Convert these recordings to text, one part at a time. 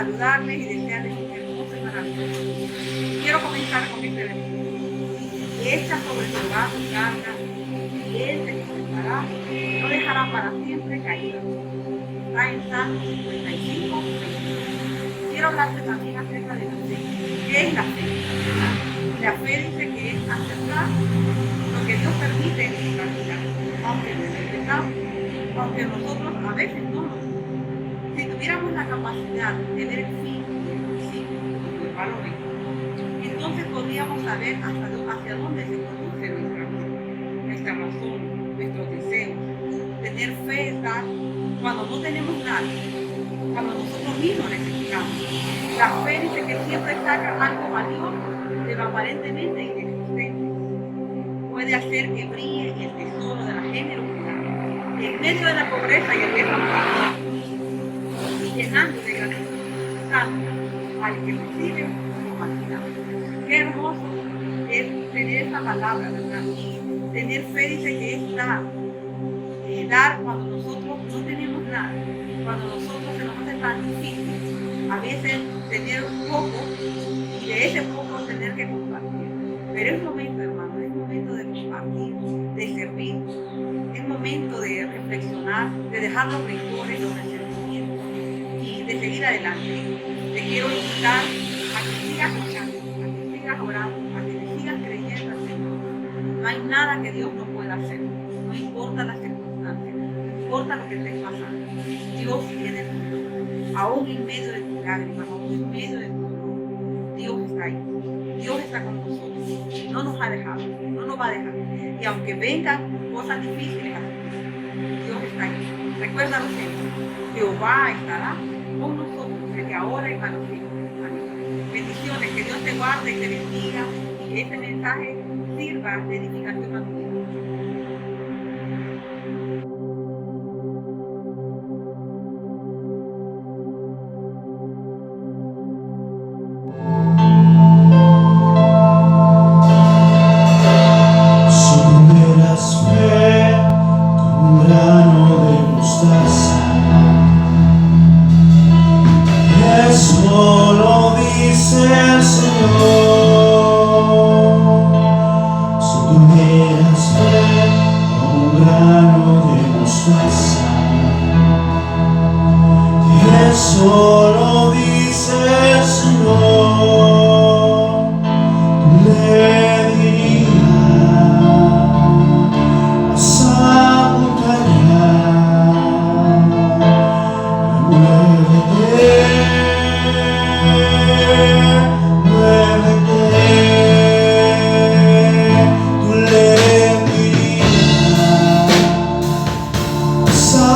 saludarles y desearles un hermoso y maravilloso día. Quiero comenzar con este versículo. Echa sobre Jehová tu carga y él te sustentará, no dejará para siempre caído. Está en Salmo 55, 20. Quiero hablarte también acerca de la fe. ¿Qué es la fe? La fe dice que es aceptar lo que Dios permite en nuestra vida, aunque no es pecado, aunque nosotros a veces no. Si tuviéramos la capacidad de ver el fin, el principio y el valor, entonces podríamos saber hacia dónde se conduce nuestra vida, nuestra razón, nuestros deseos. Tener fe es dar cuando no tenemos nada, cuando nosotros mismos necesitamos. La fe dice que siempre saca algo valioso de lo aparentemente inexistente. Puede hacer que brille el tesoro de la generosidad en medio de la pobreza y el desamparo, y llenando de gratitud tanto al que recibe como al final. Qué hermoso es tener esa palabra, ¿verdad? Tener fe dice que es dar. Dar cuando nosotros no tenemos nada, cuando nosotros se nos hace tan difícil a veces tener un poco y de ese poco tener que compartir. Pero es momento, hermano, es momento de compartir, de servir, es momento de reflexionar, de dejar los rencores, los resentimientos y de seguir adelante. Te quiero invitar a que sigas luchando, a que sigas orando, a que te sigas creyendo al Señor. No hay nada que Dios no pueda hacer, no importa las circunstancias, no importa lo que estés pasando. Dios tiene control. Aún en medio de tus lágrimas, aún en medio de tu dolor, Dios está ahí. Dios está con nosotros. No nos ha dejado, no nos va a dejar. Y aunque vengan cosas difíciles a tu vida, Dios está ahí. Recuérdalo siempre. Jehová estará con nosotros desde ahora y para los siglos. Bendiciones, que Dios te guarde y te bendiga y que este mensaje sirva de edificación a tu vida. Solo dice el Señor, le diría a esa montaña, muévete, muévete, tú le dirías a esa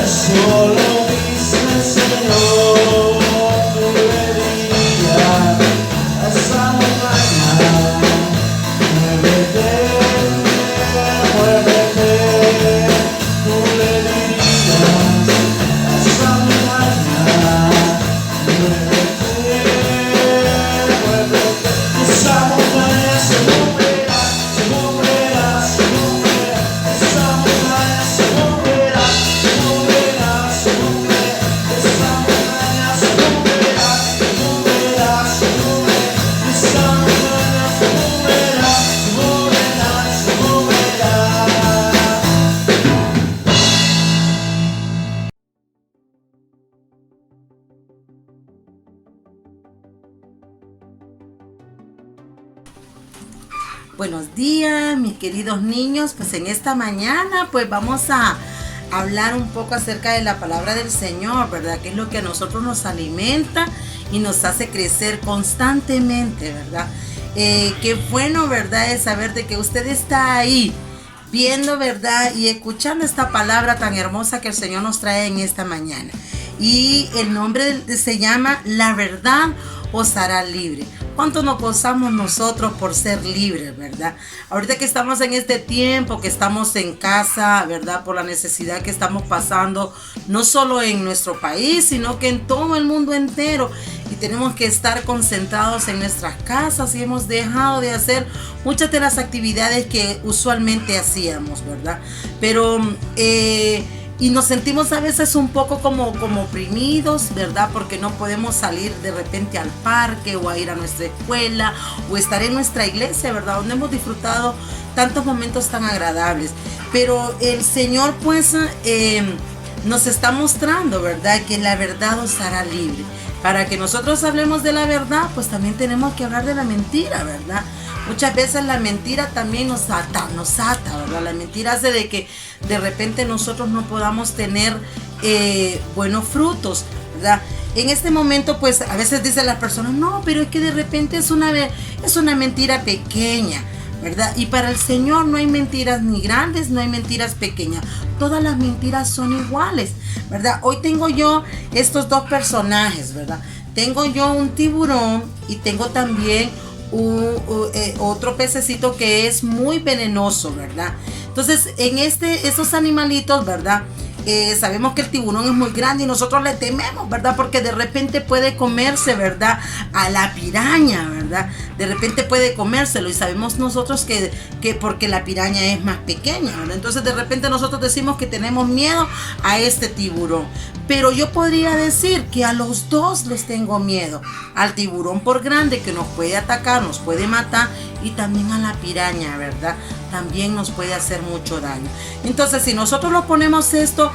solo Buenos días, mis queridos niños. Pues en esta mañana pues vamos a hablar un poco acerca de la palabra del Señor, ¿verdad? Que es lo que a nosotros nos alimenta y nos hace crecer constantemente, ¿verdad? Qué bueno, ¿verdad? Es saber de que usted está ahí viendo, ¿verdad? Y escuchando esta palabra tan hermosa que el Señor nos trae en esta mañana. Y el nombre se llama La verdad os hará libre. ¿Cuánto nos gozamos nosotros por ser libres, verdad? Ahorita que estamos en este tiempo, que estamos en casa, ¿verdad? Por la necesidad que estamos pasando, no solo en nuestro país, sino que en todo el mundo entero. Y tenemos que estar concentrados en nuestras casas y hemos dejado de hacer muchas de las actividades que usualmente hacíamos, ¿verdad? Pero y nos sentimos a veces un poco como oprimidos, ¿verdad? Porque no podemos salir de repente al parque o a ir a nuestra escuela o estar en nuestra iglesia, ¿verdad? Donde hemos disfrutado tantos momentos tan agradables. Pero el Señor pues nos está mostrando, ¿verdad? Que la verdad os hará libre. Para que nosotros hablemos de la verdad, pues también tenemos que hablar de la mentira, ¿verdad? Muchas veces la mentira también nos ata, ¿verdad? La mentira hace de que de repente nosotros no podamos tener buenos frutos, ¿verdad? En este momento, pues a veces dicen las personas, no, pero es que de repente es una mentira pequeña, ¿verdad? Y para el Señor no hay mentiras ni grandes, no hay mentiras pequeñas. Todas las mentiras son iguales, ¿verdad? Hoy tengo yo estos dos personajes, ¿verdad? Tengo yo un tiburón y tengo también otro pececito que es muy venenoso, ¿verdad? Entonces, en estos animalitos, ¿verdad? Sabemos que el tiburón es muy grande y nosotros le tememos, ¿verdad? Porque de repente puede comerse, ¿verdad? A la piraña, ¿verdad? De repente puede comérselo y sabemos nosotros que porque la piraña es más pequeña, ¿verdad? Entonces de repente nosotros decimos que tenemos miedo a este tiburón. Pero yo podría decir que a los dos les tengo miedo. Al tiburón por grande que nos puede atacar, nos puede matar, y también a la piraña, ¿verdad? También nos puede hacer mucho daño. Entonces, si nosotros lo ponemos estos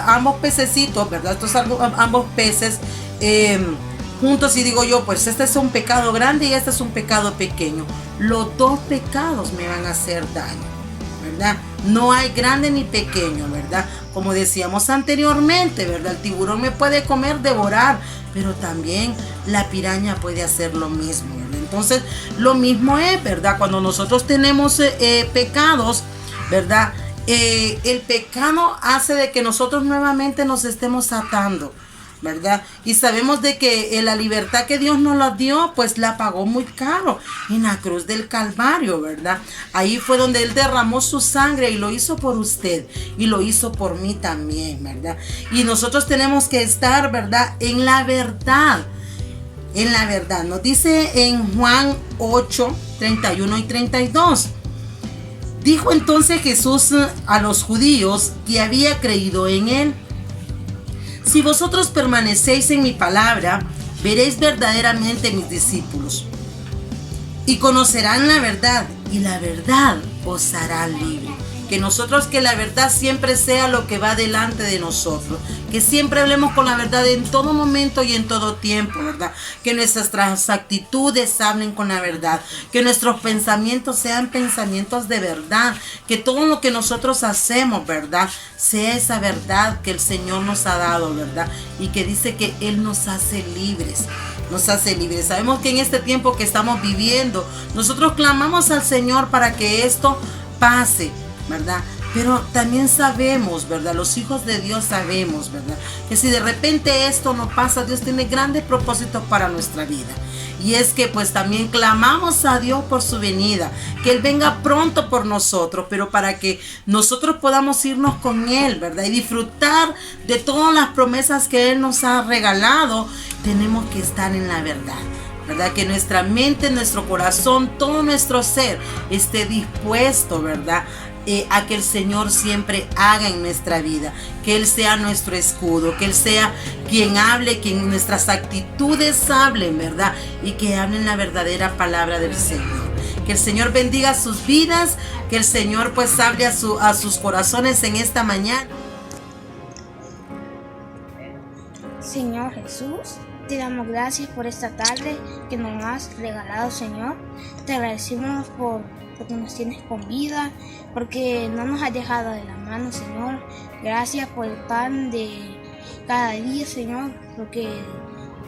ambos pececitos, ¿verdad? Estos ambos peces juntos, y digo yo, pues este es un pecado grande y este es un pecado pequeño. Los dos pecados me van a hacer daño, ¿verdad? No hay grande ni pequeño, ¿verdad? Como decíamos anteriormente, ¿verdad? El tiburón me puede comer, devorar, pero también la piraña puede hacer lo mismo, ¿verdad? Entonces, lo mismo es, ¿verdad? Cuando nosotros tenemos pecados, ¿verdad? El pecado hace de que nosotros nuevamente nos estemos atando, ¿verdad? Y sabemos de que la libertad que Dios nos la dio, pues la pagó muy caro en la cruz del Calvario, ¿verdad? Ahí fue donde Él derramó su sangre y lo hizo por usted y lo hizo por mí también, ¿verdad? Y nosotros tenemos que estar, ¿verdad? En la verdad. En la verdad. Nos dice en Juan 8, 31 y 32. Dijo entonces Jesús a los judíos que había creído en Él: si vosotros permanecéis en mi palabra, veréis verdaderamente mis discípulos y conocerán la verdad, y la verdad os hará libre. Que la verdad siempre sea lo que va delante de nosotros, que siempre hablemos con la verdad en todo momento y en todo tiempo, ¿verdad? Que nuestras actitudes hablen con la verdad, que nuestros pensamientos sean pensamientos de verdad, que todo lo que nosotros hacemos, ¿verdad? Sea esa verdad que el Señor nos ha dado, ¿verdad? Y que dice que Él nos hace libres. Nos hace libres. Sabemos que en este tiempo que estamos viviendo, nosotros clamamos al Señor para que esto pase, ¿verdad? Pero también sabemos, ¿verdad? Los hijos de Dios sabemos, ¿verdad? Que si de repente esto no pasa, Dios tiene grandes propósitos para nuestra vida. Y es que pues también clamamos a Dios por su venida, que Él venga pronto por nosotros, pero para que nosotros podamos irnos con Él, ¿verdad? Y disfrutar de todas las promesas que Él nos ha regalado, tenemos que estar en la verdad, ¿verdad? Que nuestra mente, nuestro corazón, todo nuestro ser esté dispuesto, ¿verdad? A que el Señor siempre haga en nuestra vida, que Él sea nuestro escudo, que Él sea quien hable, quien nuestras actitudes hablen, ¿verdad? Y que hablen la verdadera palabra del Señor. Que el Señor bendiga sus vidas, que el Señor pues hable a sus corazones en esta mañana. Señor Jesús, te damos gracias por esta tarde que nos has regalado, Señor. Te agradecemos porque nos tienes con vida, porque no nos has dejado de la mano, Señor. Gracias por el pan de cada día, Señor, porque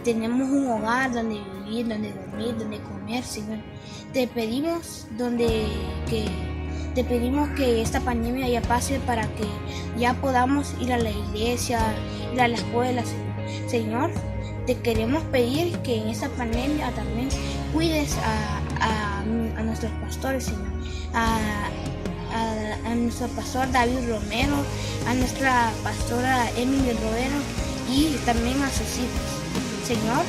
tenemos un hogar donde vivir, donde dormir, donde comer, Señor. Te pedimos que esta pandemia ya pase para que ya podamos ir a la iglesia, ir a la escuela, Señor. Señor, te queremos pedir que en esta pandemia también cuides a nuestros pastores, Señor. A nuestro pastor David Romero, a nuestra pastora Emily Romero y también a sus hijos. Señor,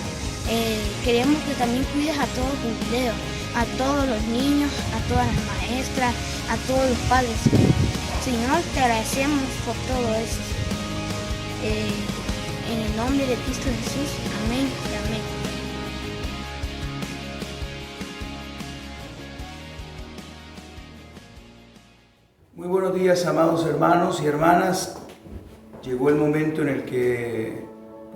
queremos que también cuides a todos los jubileos, a todos los niños, a todas las maestras, a todos los padres. Señor, te agradecemos por todo esto. En el nombre de Cristo Jesús, amén y amén. Muy buenos días, amados hermanos y hermanas. Llegó el momento en el que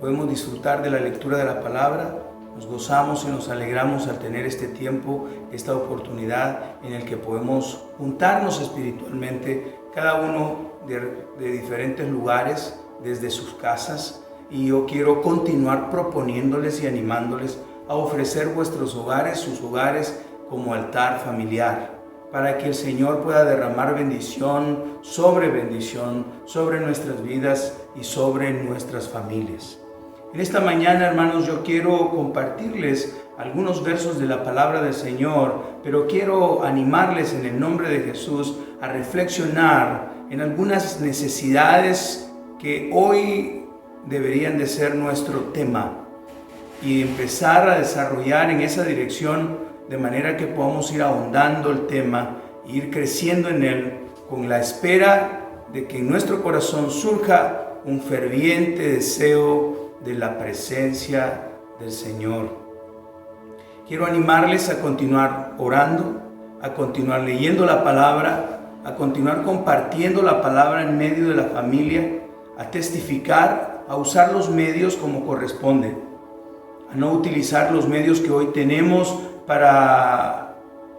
podemos disfrutar de la lectura de la palabra. Nos gozamos y nos alegramos al tener este tiempo, esta oportunidad en el que podemos juntarnos espiritualmente, cada uno de diferentes lugares, desde sus casas. Y yo quiero continuar proponiéndoles y animándoles a ofrecer vuestros hogares, sus hogares, como altar familiar, para que el Señor pueda derramar bendición sobre nuestras vidas y sobre nuestras familias. En esta mañana, hermanos, yo quiero compartirles algunos versos de la palabra del Señor, pero quiero animarles en el nombre de Jesús a reflexionar en algunas necesidades que hoy deberían de ser nuestro tema y empezar a desarrollar en esa dirección de manera que podamos ir ahondando el tema e ir creciendo en él con la espera de que en nuestro corazón surja un ferviente deseo de la presencia del Señor. Quiero animarles a continuar orando, a continuar leyendo la palabra, a continuar compartiendo la palabra en medio de la familia, a testificar, a usar los medios como corresponde, a no utilizar los medios que hoy tenemos para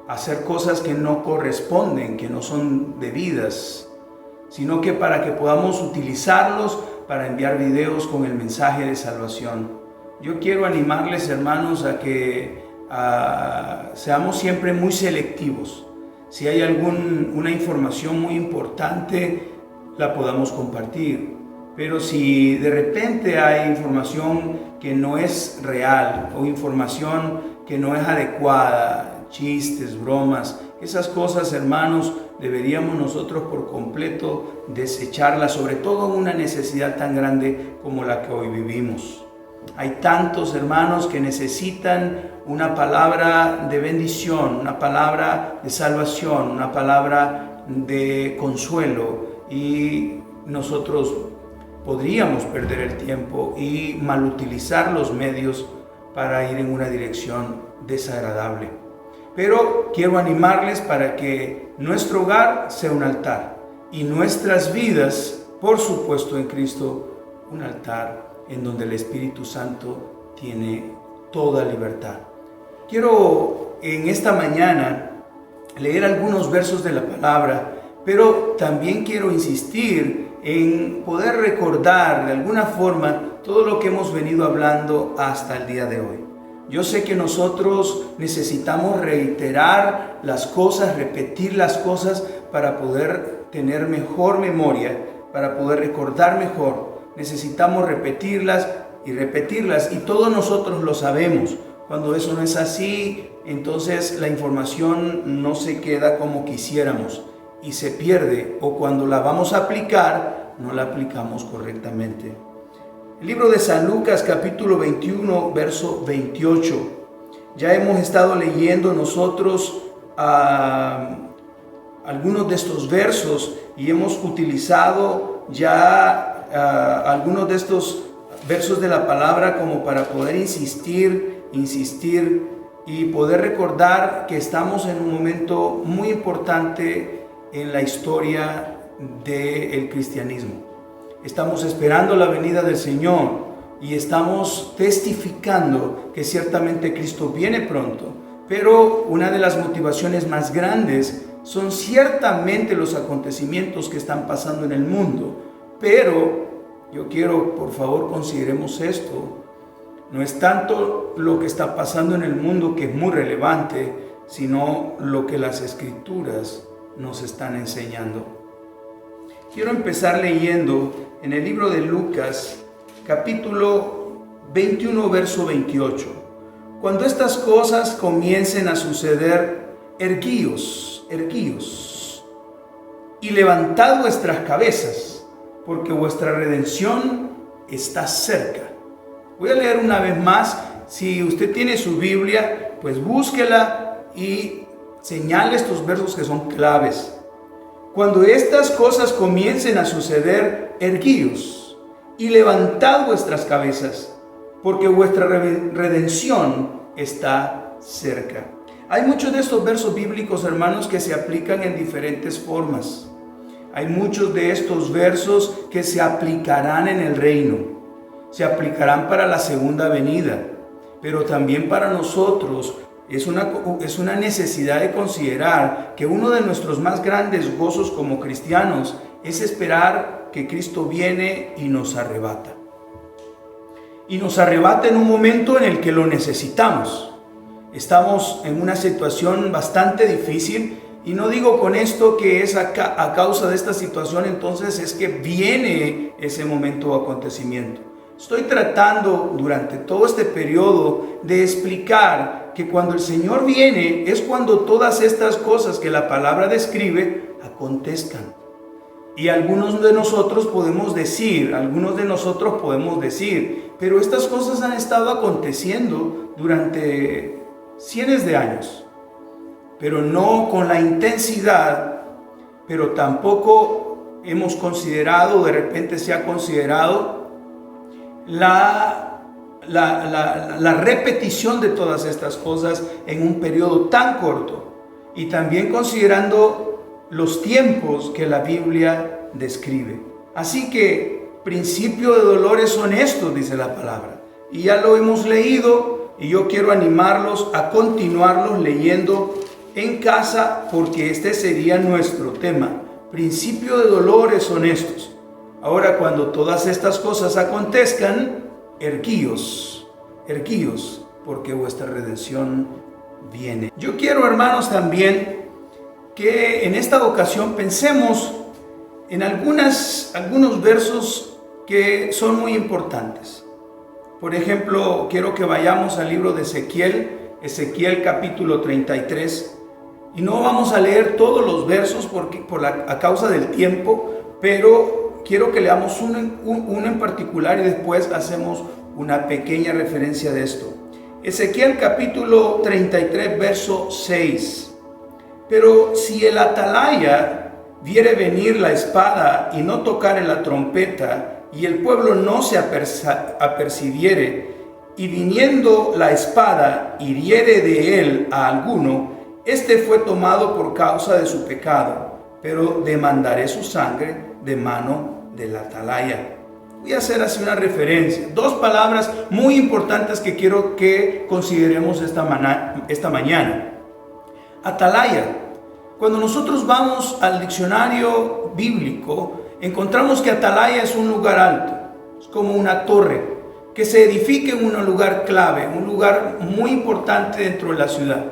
hacer cosas que no corresponden, que no son debidas, sino que para que podamos utilizarlos para enviar videos con el mensaje de salvación. Yo quiero animarles, hermanos, a que seamos siempre muy selectivos. Si hay una información muy importante, la podamos compartir. Pero si de repente hay información que no es real o información que no es adecuada, chistes, bromas, esas cosas, hermanos, deberíamos nosotros por completo desecharlas, sobre todo en una necesidad tan grande como la que hoy vivimos. Hay tantos hermanos que necesitan una palabra de bendición, una palabra de salvación, una palabra de consuelo, y nosotros podríamos perder el tiempo y malutilizar los medios para ir en una dirección desagradable. Pero quiero animarles para que nuestro hogar sea un altar y nuestras vidas, por supuesto en Cristo, un altar en donde el Espíritu Santo tiene toda libertad. Quiero en esta mañana leer algunos versos de la palabra, pero también quiero insistir en poder recordar de alguna forma todo lo que hemos venido hablando hasta el día de hoy. Yo sé que nosotros necesitamos reiterar las cosas, repetir las cosas para poder tener mejor memoria, para poder recordar mejor. Necesitamos repetirlas y todos nosotros lo sabemos. Cuando eso no es así, entonces la información no se queda como quisiéramos y se pierde, o cuando la vamos a aplicar, no la aplicamos correctamente. El libro de San Lucas, capítulo 21, verso 28. Ya hemos estado leyendo nosotros algunos de estos versos y hemos utilizado ya algunos de estos versos de la palabra como para poder insistir y poder recordar que estamos en un momento muy importante en la historia del cristianismo. Estamos esperando la venida del Señor, y estamos testificando que ciertamente Cristo viene pronto. Pero una de las motivaciones más grandes son ciertamente los acontecimientos que están pasando en el mundo. Pero yo quiero, por favor, consideremos esto. No es tanto lo que está pasando en el mundo, que es muy relevante, sino lo que las Escrituras nos están enseñando. Quiero empezar leyendo en el libro de Lucas, capítulo 21, verso 28. Cuando estas cosas comiencen a suceder, erguíos, y levantad vuestras cabezas, porque vuestra redención está cerca. Voy a leer una vez más. Si usted tiene su Biblia, pues búsquela y señale estos versos que son claves. Cuando estas cosas comiencen a suceder, erguíos y levantad vuestras cabezas, porque vuestra redención está cerca. Hay muchos de estos versos bíblicos, hermanos, que se aplican en diferentes formas. Hay muchos de estos versos que se aplicarán en el reino, se aplicarán para la segunda venida, pero también para nosotros es una necesidad de considerar que uno de nuestros más grandes gozos como cristianos es esperar que Cristo viene y nos arrebata. Y nos arrebata en un momento en el que lo necesitamos. Estamos en una situación bastante difícil, y no digo con esto que es a causa de esta situación, entonces es que viene ese momento o acontecimiento. Estoy tratando durante todo este periodo de explicar que cuando el Señor viene es cuando todas estas cosas que la palabra describe acontezcan. Y algunos de nosotros podemos decir, pero estas cosas han estado aconteciendo durante cientos de años, pero no con la intensidad, pero tampoco hemos considerado, de repente se ha considerado la repetición de todas estas cosas en un periodo tan corto, y también considerando los tiempos que la Biblia describe. Así que principio de dolores son estos, dice la palabra, y ya lo hemos leído, y yo quiero animarlos a continuarlos leyendo en casa, porque este sería nuestro tema. Principio de dolores son estos. Ahora, cuando todas estas cosas acontezcan, erguíos, porque vuestra redención viene. Yo quiero, hermanos, también que en esta ocasión pensemos en algunos versos que son muy importantes. Por ejemplo, quiero que vayamos al libro de Ezequiel capítulo 33, y no vamos a leer todos los versos a causa del tiempo, pero quiero que leamos uno en particular y después hacemos una pequeña referencia de esto. Ezequiel capítulo 33, verso 6. Pero si el atalaya viere venir la espada y no tocare la trompeta, y el pueblo no se apercibiere, y viniendo la espada hiriere de él a alguno, este fue tomado por causa de su pecado, pero demandaré su sangre de mano del atalaya. Voy a hacer así una referencia, dos palabras muy importantes que quiero que consideremos esta mañana. Atalaya. Cuando nosotros vamos al diccionario bíblico, encontramos que atalaya es un lugar alto, es como una torre que se edifica en un lugar clave, un lugar muy importante dentro de la ciudad.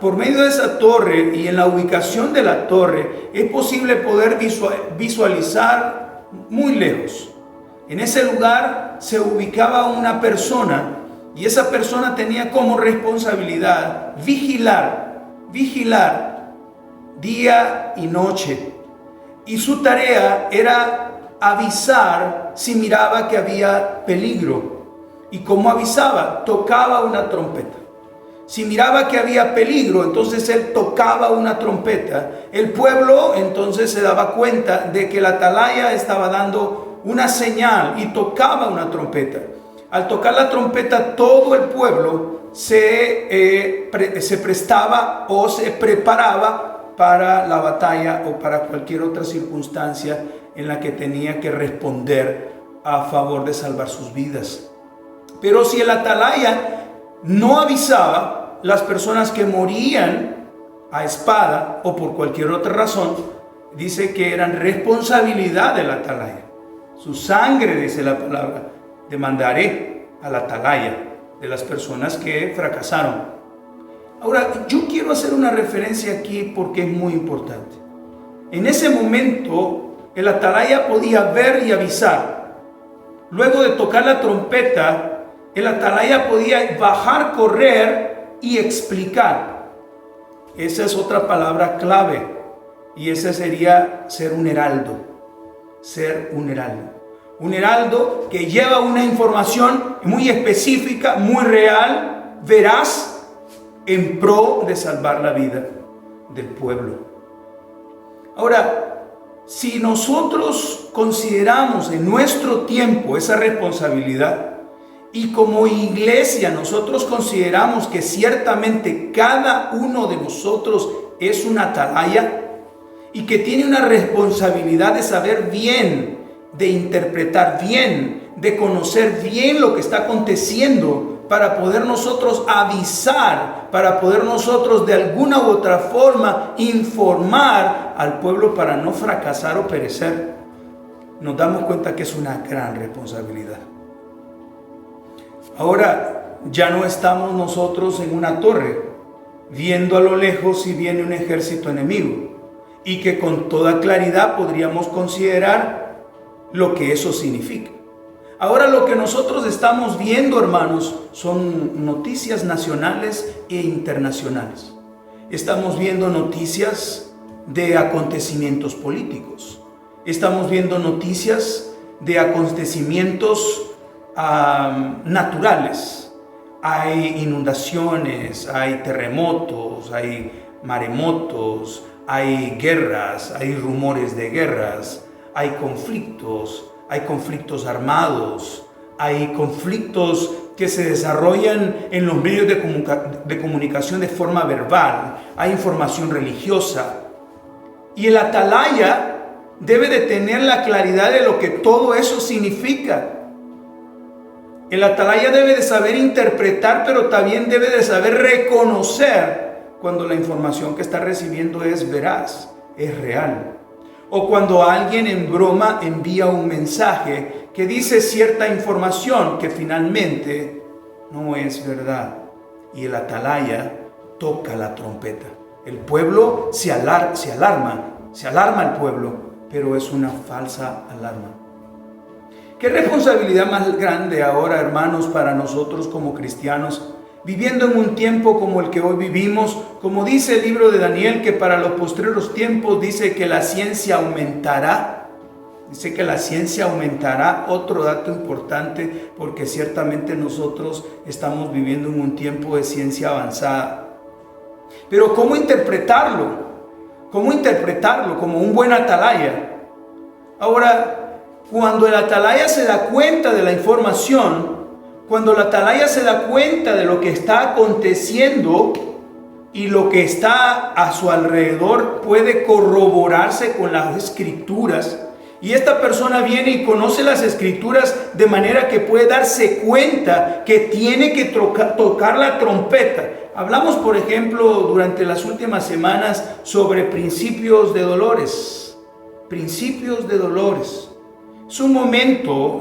Por medio de esa torre y en la ubicación de la torre es posible poder visualizar muy lejos. En ese lugar se ubicaba una persona, y esa persona tenía como responsabilidad vigilar día y noche, y su tarea era avisar si miraba que había peligro. ¿Y cómo avisaba? Tocaba una trompeta. Si miraba que había peligro, entonces él tocaba una trompeta. El pueblo entonces se daba cuenta de que el atalaya estaba dando una señal y tocaba una trompeta. Al tocar la trompeta, todo el pueblo se prestaba o se preparaba para la batalla o para cualquier otra circunstancia en la que tenía que responder a favor de salvar sus vidas. Pero si el atalaya no avisaba, las personas que morían a espada o por cualquier otra razón, dice que eran responsabilidad del atalaya. Su sangre, dice la palabra, demandaré al atalaya de las personas que fracasaron. Ahora, yo quiero hacer una referencia aquí porque es muy importante. En ese momento, el atalaya podía ver y avisar. Luego de tocar la trompeta, el atalaya podía bajar, correr y explicar. Esa es otra palabra clave, y esa sería ser un heraldo. Ser un heraldo. Un heraldo que lleva una información muy específica, muy real, veraz, en pro de salvar la vida del pueblo. Ahora, si nosotros consideramos en nuestro tiempo esa responsabilidad, y como iglesia nosotros consideramos que ciertamente cada uno de nosotros es un atalaya y que tiene una responsabilidad de saber bien, de interpretar bien, de conocer bien lo que está aconteciendo, para poder nosotros avisar, para poder nosotros de alguna u otra forma informar al pueblo para no fracasar o perecer, nos damos cuenta que es una gran responsabilidad. Ahora, ya no estamos nosotros en una torre, viendo a lo lejos si viene un ejército enemigo, y que con toda claridad podríamos considerar lo que eso significa. Ahora lo que nosotros estamos viendo, hermanos, son noticias nacionales e internacionales. Estamos viendo noticias de acontecimientos políticos. Estamos viendo noticias de acontecimientos naturales. Hay inundaciones, hay terremotos, hay maremotos, hay guerras, hay rumores de guerras, hay conflictos armados, hay conflictos que se desarrollan en los medios de comunicación de forma verbal, hay información religiosa. Y el atalaya debe de tener la claridad de lo que todo eso significa. El atalaya debe de saber interpretar, pero también debe de saber reconocer cuando la información que está recibiendo es veraz, es real. O cuando alguien en broma envía un mensaje que dice cierta información que finalmente no es verdad. Y el atalaya toca la trompeta. El pueblo se alarma el pueblo, pero es una falsa alarma. ¿Qué responsabilidad más grande ahora, hermanos, para nosotros como cristianos? Viviendo en un tiempo como el que hoy vivimos, como dice el libro de Daniel, que para los postreros tiempos dice que la ciencia aumentará. Dice que la ciencia aumentará, otro dato importante, porque ciertamente nosotros estamos viviendo en un tiempo de ciencia avanzada. Pero ¿cómo interpretarlo? ¿Cómo interpretarlo como un buen atalaya? Ahora, cuando el atalaya se da cuenta de la información, cuando la atalaya se da cuenta de lo que está aconteciendo y lo que está a su alrededor puede corroborarse con las escrituras, y esta persona viene y conoce las escrituras de manera que puede darse cuenta que tiene que tocar la trompeta. Hablamos, por ejemplo, durante las últimas semanas sobre principios de dolores. Principios de dolores. Es un momento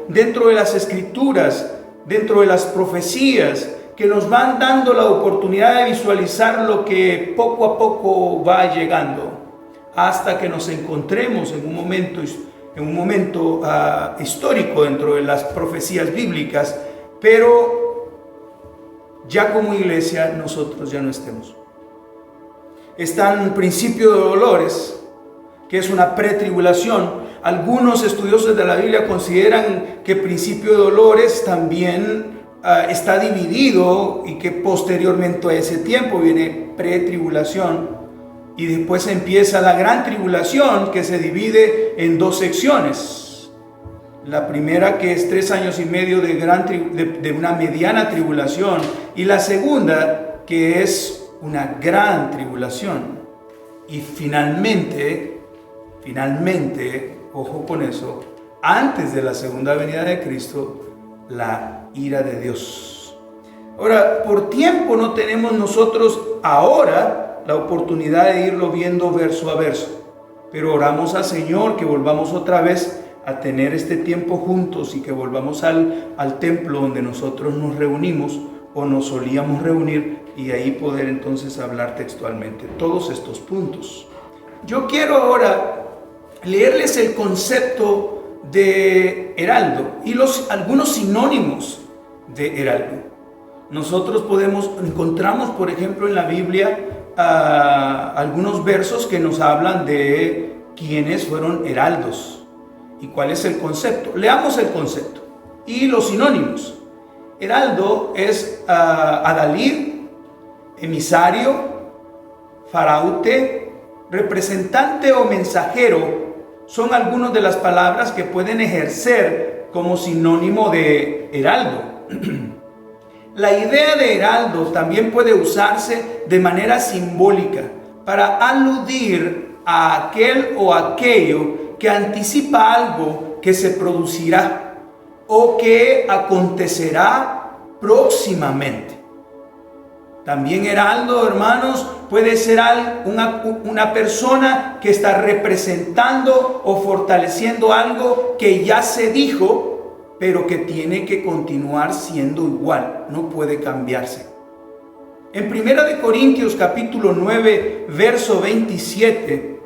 dentro de las escrituras, dentro de las profecías, que nos van dando la oportunidad de visualizar lo que poco a poco va llegando, hasta que nos encontremos en un momento histórico dentro de las profecías bíblicas, pero ya como iglesia nosotros ya no estemos. Están principios de dolores, que es una pretribulación. Algunos estudiosos de la Biblia consideran que principio de dolores también está dividido, y que posteriormente a ese tiempo viene pretribulación, y después empieza la gran tribulación, que se divide en dos secciones. La primera, que es 3 años y medio de una mediana tribulación, y la segunda, que es una gran tribulación. Y finalmente, ojo con eso, antes de la segunda venida de Cristo, la ira de Dios. Ahora, por tiempo no tenemos nosotros ahora la oportunidad de irlo viendo verso a verso, pero oramos al Señor que volvamos otra vez a tener este tiempo juntos y que volvamos al templo donde nosotros nos reunimos o nos solíamos reunir, y ahí poder entonces hablar textualmente todos estos puntos. Yo quiero ahora leerles el concepto de heraldo y algunos sinónimos de heraldo. Nosotros encontramos, por ejemplo, en la Biblia algunos versos que nos hablan de quiénes fueron heraldos y cuál es el concepto. Leamos el concepto y los sinónimos. Heraldo es adalid, emisario, faraute, representante o mensajero. Son algunas de las palabras que pueden ejercer como sinónimo de heraldo. La idea de heraldo también puede usarse de manera simbólica para aludir a aquel o aquello que anticipa algo que se producirá o que acontecerá próximamente. También heraldo, hermanos, puede ser una persona que está representando o fortaleciendo algo que ya se dijo, pero que tiene que continuar siendo igual, no puede cambiarse. En 1 Corintios capítulo 9, verso 27,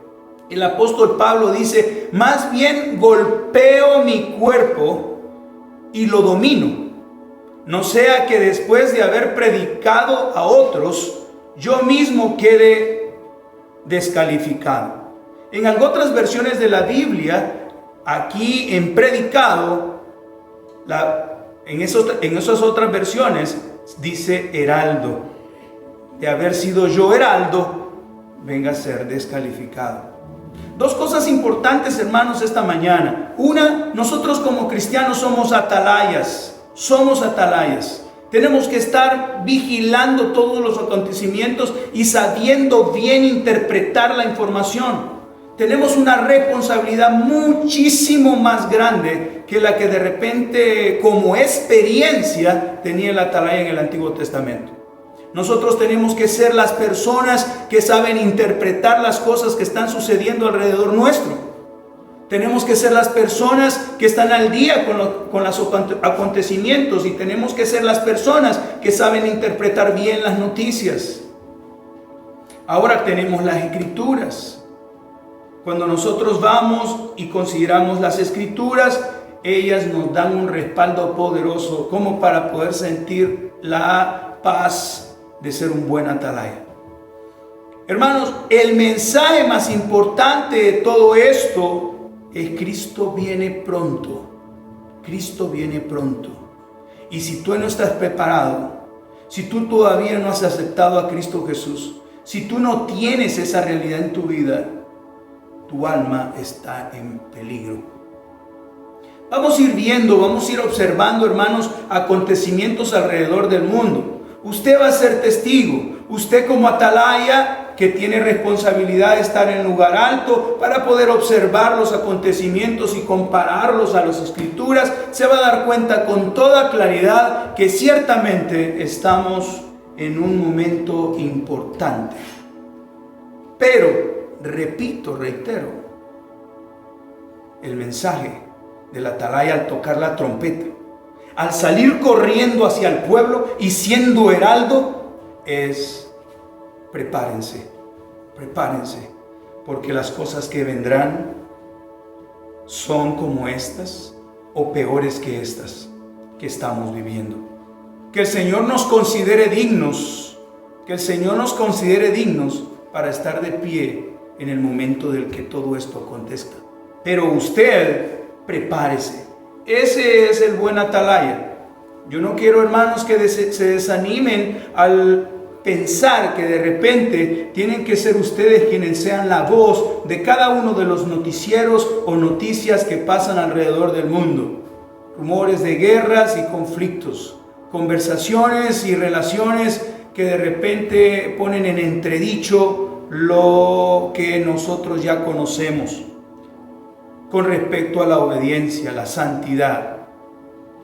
el apóstol Pablo dice: más bien golpeo mi cuerpo y lo domino, no sea que después de haber predicado a otros, yo mismo quede descalificado. En otras versiones de la Biblia, aquí en predicado, en esas otras versiones dice heraldo. De haber sido yo heraldo, venga a ser descalificado. Dos cosas importantes, hermanos, esta mañana. Una, nosotros como cristianos somos atalayas. Tenemos que estar vigilando todos los acontecimientos y sabiendo bien interpretar la información. Tenemos una responsabilidad muchísimo más grande que la que de repente, como experiencia, tenía el atalaya en el Antiguo Testamento. Nosotros tenemos que ser las personas que saben interpretar las cosas que están sucediendo alrededor nuestro. Tenemos que ser las personas que están al día con los acontecimientos, y tenemos que ser las personas que saben interpretar bien las noticias. Ahora tenemos las Escrituras. Cuando nosotros vamos y consideramos las Escrituras, ellas nos dan un respaldo poderoso como para poder sentir la paz de ser un buen atalaya. Hermanos, el mensaje más importante de todo esto es: Cristo viene pronto. Cristo viene pronto. Y si tú no estás preparado, si tú todavía no has aceptado a Cristo Jesús, si tú no tienes esa realidad en tu vida, tu alma está en peligro. Vamos a ir viendo, vamos a ir observando, hermanos, acontecimientos alrededor del mundo. Usted va a ser testigo. Usted como atalaya, que tiene responsabilidad de estar en lugar alto para poder observar los acontecimientos y compararlos a las Escrituras, se va a dar cuenta con toda claridad que ciertamente estamos en un momento importante. Pero, reitero, el mensaje del atalaya al tocar la trompeta, al salir corriendo hacia el pueblo y siendo heraldo, es: prepárense, porque las cosas que vendrán son como estas o peores que estas que estamos viviendo. Que el Señor nos considere dignos, para estar de pie en el momento del que todo esto acontezca. Pero usted prepárese. Ese es el buen atalaya. Yo no quiero, hermanos, que se desanimen al pensar que de repente tienen que ser ustedes quienes sean la voz de cada uno de los noticieros o noticias que pasan alrededor del mundo. Rumores de guerras y conflictos, conversaciones y relaciones que de repente ponen en entredicho lo que nosotros ya conocemos. con respecto a la obediencia, la santidad.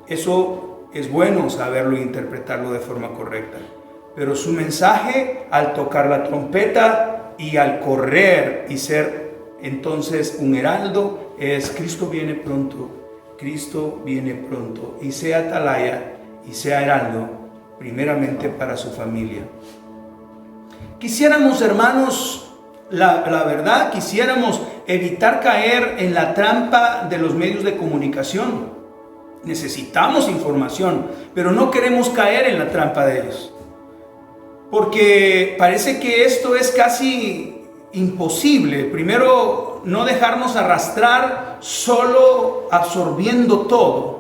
Eso es bueno saberlo e interpretarlo de forma correcta. Pero su mensaje al tocar la trompeta y al correr y ser entonces un heraldo es: Cristo viene pronto, Cristo viene pronto. Y sea atalaya y sea heraldo primeramente para su familia. Quisiéramos, hermanos, la verdad, quisiéramos evitar caer en la trampa de los medios de comunicación. Necesitamos información, pero no queremos caer en la trampa de ellos. Porque parece que esto es casi imposible. Primero, no dejarnos arrastrar solo absorbiendo todo.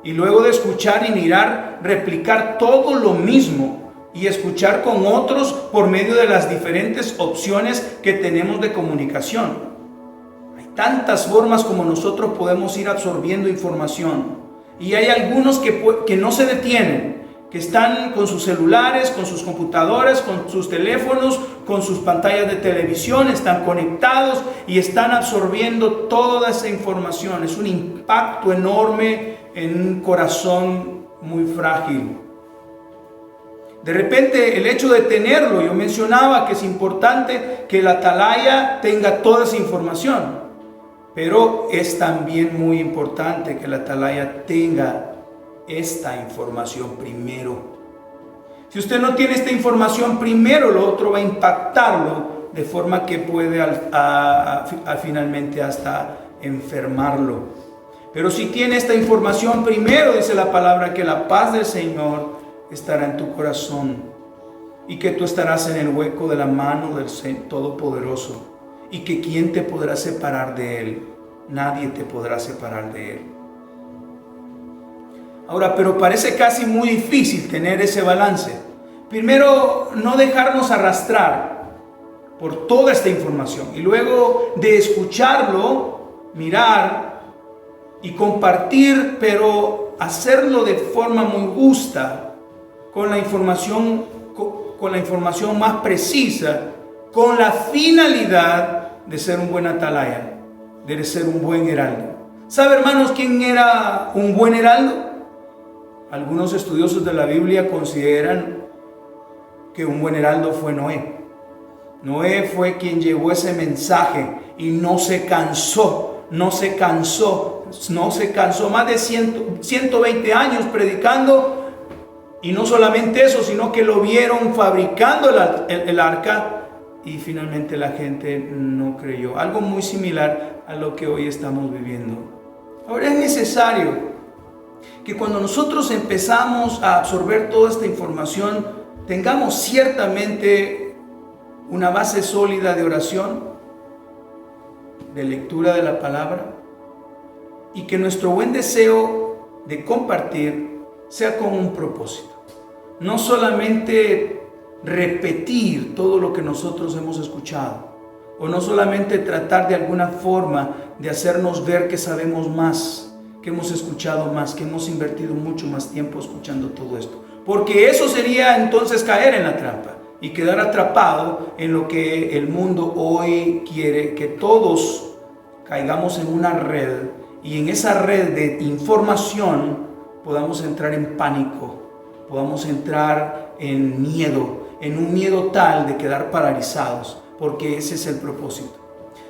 Y luego de escuchar y mirar, replicar todo lo mismo y escuchar con otros por medio de las diferentes opciones que tenemos de comunicación. Hay tantas formas como nosotros podemos ir absorbiendo información. Y hay algunos que no se detienen, que están con sus celulares, con sus computadoras, con sus teléfonos, con sus pantallas de televisión, están conectados y están absorbiendo toda esa información. Es un impacto enorme en un corazón muy frágil. De repente, el hecho de tenerlo, yo mencionaba que es importante que la atalaya tenga toda esa información, pero es también muy importante que la atalaya tenga esta información primero. Si usted no tiene esta información primero, lo otro va a impactarlo de forma que puede finalmente hasta enfermarlo. Pero si tiene esta información primero, dice la palabra, que la paz del Señor estará en tu corazón y que tú estarás en el hueco de la mano del Todopoderoso, y que ¿quién te podrá separar de Él? Nadie te podrá separar de Él. Ahora, pero parece casi muy difícil tener ese balance. Primero, no dejarnos arrastrar por toda esta información, y luego de escucharlo, mirar y compartir, pero hacerlo de forma muy justa, con la información más precisa, con la finalidad de ser un buen atalaya, de ser un buen heraldo. ¿Sabe, hermanos, quién era un buen heraldo? Algunos estudiosos de la Biblia consideran que un buen heraldo fue Noé. Noé fue quien llevó ese mensaje y no se cansó más de 120 años predicando. Y no solamente eso, sino que lo vieron fabricando el arca, y finalmente la gente no creyó. Algo muy similar a lo que hoy estamos viviendo. Ahora, es necesario que cuando nosotros empezamos a absorber toda esta información, tengamos ciertamente una base sólida de oración, de lectura de la palabra, y que nuestro buen deseo de compartir sea con un propósito. No solamente repetir todo lo que nosotros hemos escuchado, o no solamente tratar de alguna forma de hacernos ver que sabemos más, que hemos escuchado más, que hemos invertido mucho más tiempo escuchando todo esto, porque eso sería entonces caer en la trampa y quedar atrapado en lo que el mundo hoy quiere, que todos caigamos en una red, y en esa red de información podamos entrar en pánico, podamos entrar en miedo, en un miedo tal de quedar paralizados, porque ese es el propósito.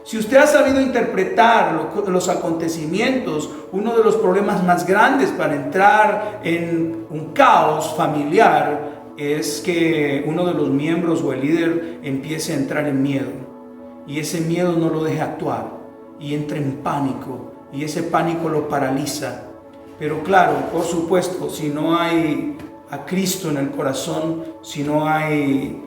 Si usted ha sabido interpretar los acontecimientos, uno de los problemas más grandes para entrar en un caos familiar es que uno de los miembros o el líder empiece a entrar en miedo, y ese miedo no lo deje actuar y entra en pánico, y ese pánico lo paraliza. Pero claro, por supuesto, si no hay a Cristo en el corazón, si no hay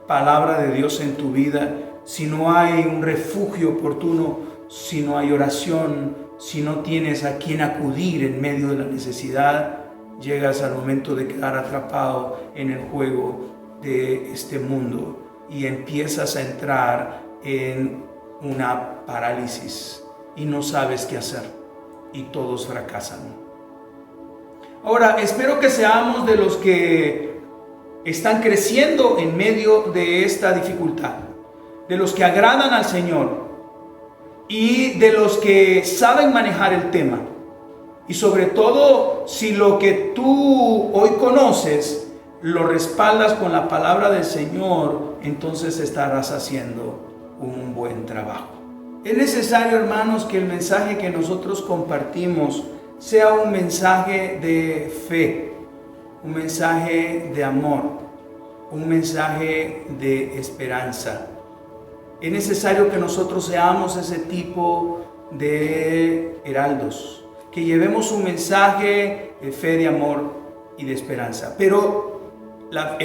palabra de Dios en tu vida, si no hay un refugio oportuno, si no hay oración, si no tienes a quien acudir en medio de la necesidad, llegas al momento de quedar atrapado en el juego de este mundo y empiezas a entrar en una parálisis y no sabes qué hacer, y todos fracasan. Ahora, espero que seamos de los que están creciendo en medio de esta dificultad, de los que agradan al Señor y de los que saben manejar el tema. Y sobre todo, si lo que tú hoy conoces lo respaldas con la palabra del Señor, entonces estarás haciendo un buen trabajo. Es necesario, hermanos, que el mensaje que nosotros compartimos sea un mensaje de fe, un mensaje de amor, un mensaje de esperanza. Es necesario que nosotros seamos ese tipo de heraldos, que llevemos un mensaje de fe, de amor y de esperanza. Pero la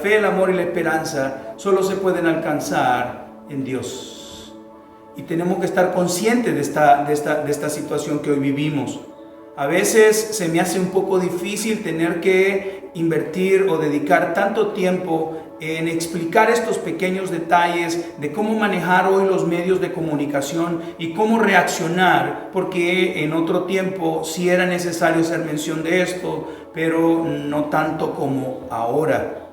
fe, el amor y la esperanza solo se pueden alcanzar en Dios. Y tenemos que estar conscientes de esta situación que hoy vivimos. A veces se me hace un poco difícil tener que invertir o dedicar tanto tiempo en explicar estos pequeños detalles de cómo manejar hoy los medios de comunicación y cómo reaccionar, porque en otro tiempo sí era necesario hacer mención de esto, pero no tanto como ahora.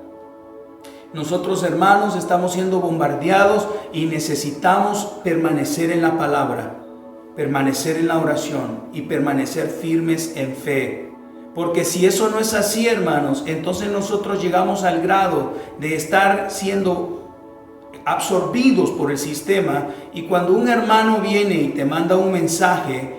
Nosotros, hermanos, estamos siendo bombardeados y necesitamos permanecer en la palabra, permanecer en la oración y permanecer firmes en fe. Porque si eso no es así, hermanos, entonces nosotros llegamos al grado de estar siendo absorbidos por el sistema, y cuando un hermano viene y te manda un mensaje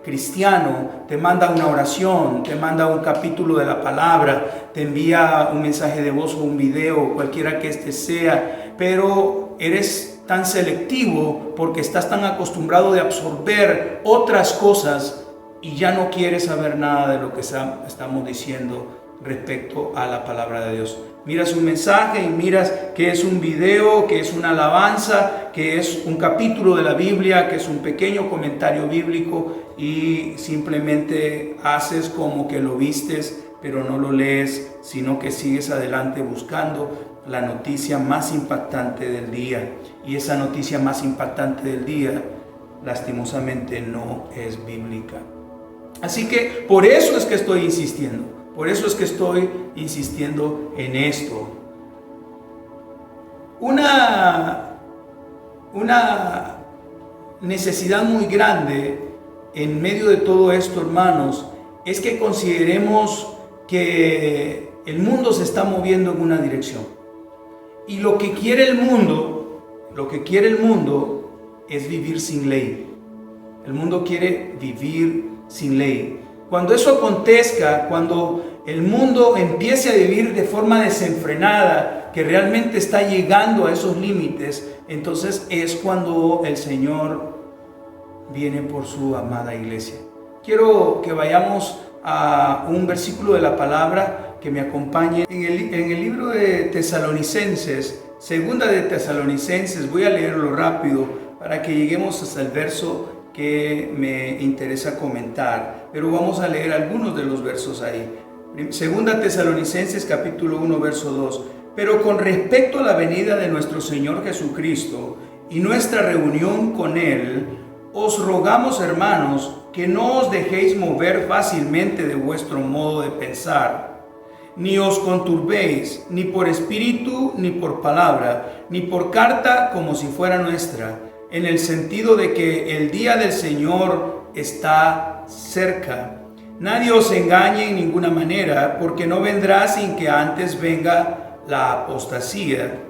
cristiano, te manda una oración, te manda un capítulo de la palabra, te envía un mensaje de voz o un video, cualquiera que este sea, pero eres tan selectivo porque estás tan acostumbrado de absorber otras cosas y ya no quieres saber nada de lo que estamos diciendo respecto a la palabra de Dios. Miras un mensaje y miras que es un video, que es una alabanza, que es un capítulo de la Biblia, que es un pequeño comentario bíblico, y simplemente haces como que lo vistes, pero no lo lees, sino que sigues adelante buscando la noticia más impactante del día. Y esa noticia más impactante del día, lastimosamente, no es bíblica. Así que por eso es que estoy insistiendo. Por eso es que estoy insistiendo en esto. Una necesidad muy grande en medio de todo esto, hermanos, es que consideremos que el mundo se está moviendo en una dirección. Y lo que quiere el mundo es vivir sin ley. El mundo quiere vivir sin ley. Cuando eso acontezca, cuando el mundo empiece a vivir de forma desenfrenada, que realmente está llegando a esos límites, entonces es cuando el Señor viene por su amada iglesia. Quiero que vayamos a un versículo de la palabra que me acompañe. En el libro de Tesalonicenses, segunda de Tesalonicenses, voy a leerlo rápido para que lleguemos hasta el verso que me interesa comentar, pero vamos a leer algunos de los versos ahí. Segunda Tesalonicenses capítulo 1 verso 2. Pero con respecto a la venida de nuestro Señor Jesucristo y nuestra reunión con Él, os rogamos, hermanos, que no os dejéis mover fácilmente de vuestro modo de pensar, ni os conturbéis, ni por espíritu, ni por palabra, ni por carta como si fuera nuestra, en el sentido de que el día del Señor está cerca. Nadie os engañe en ninguna manera, porque no vendrá sin que antes venga la apostasía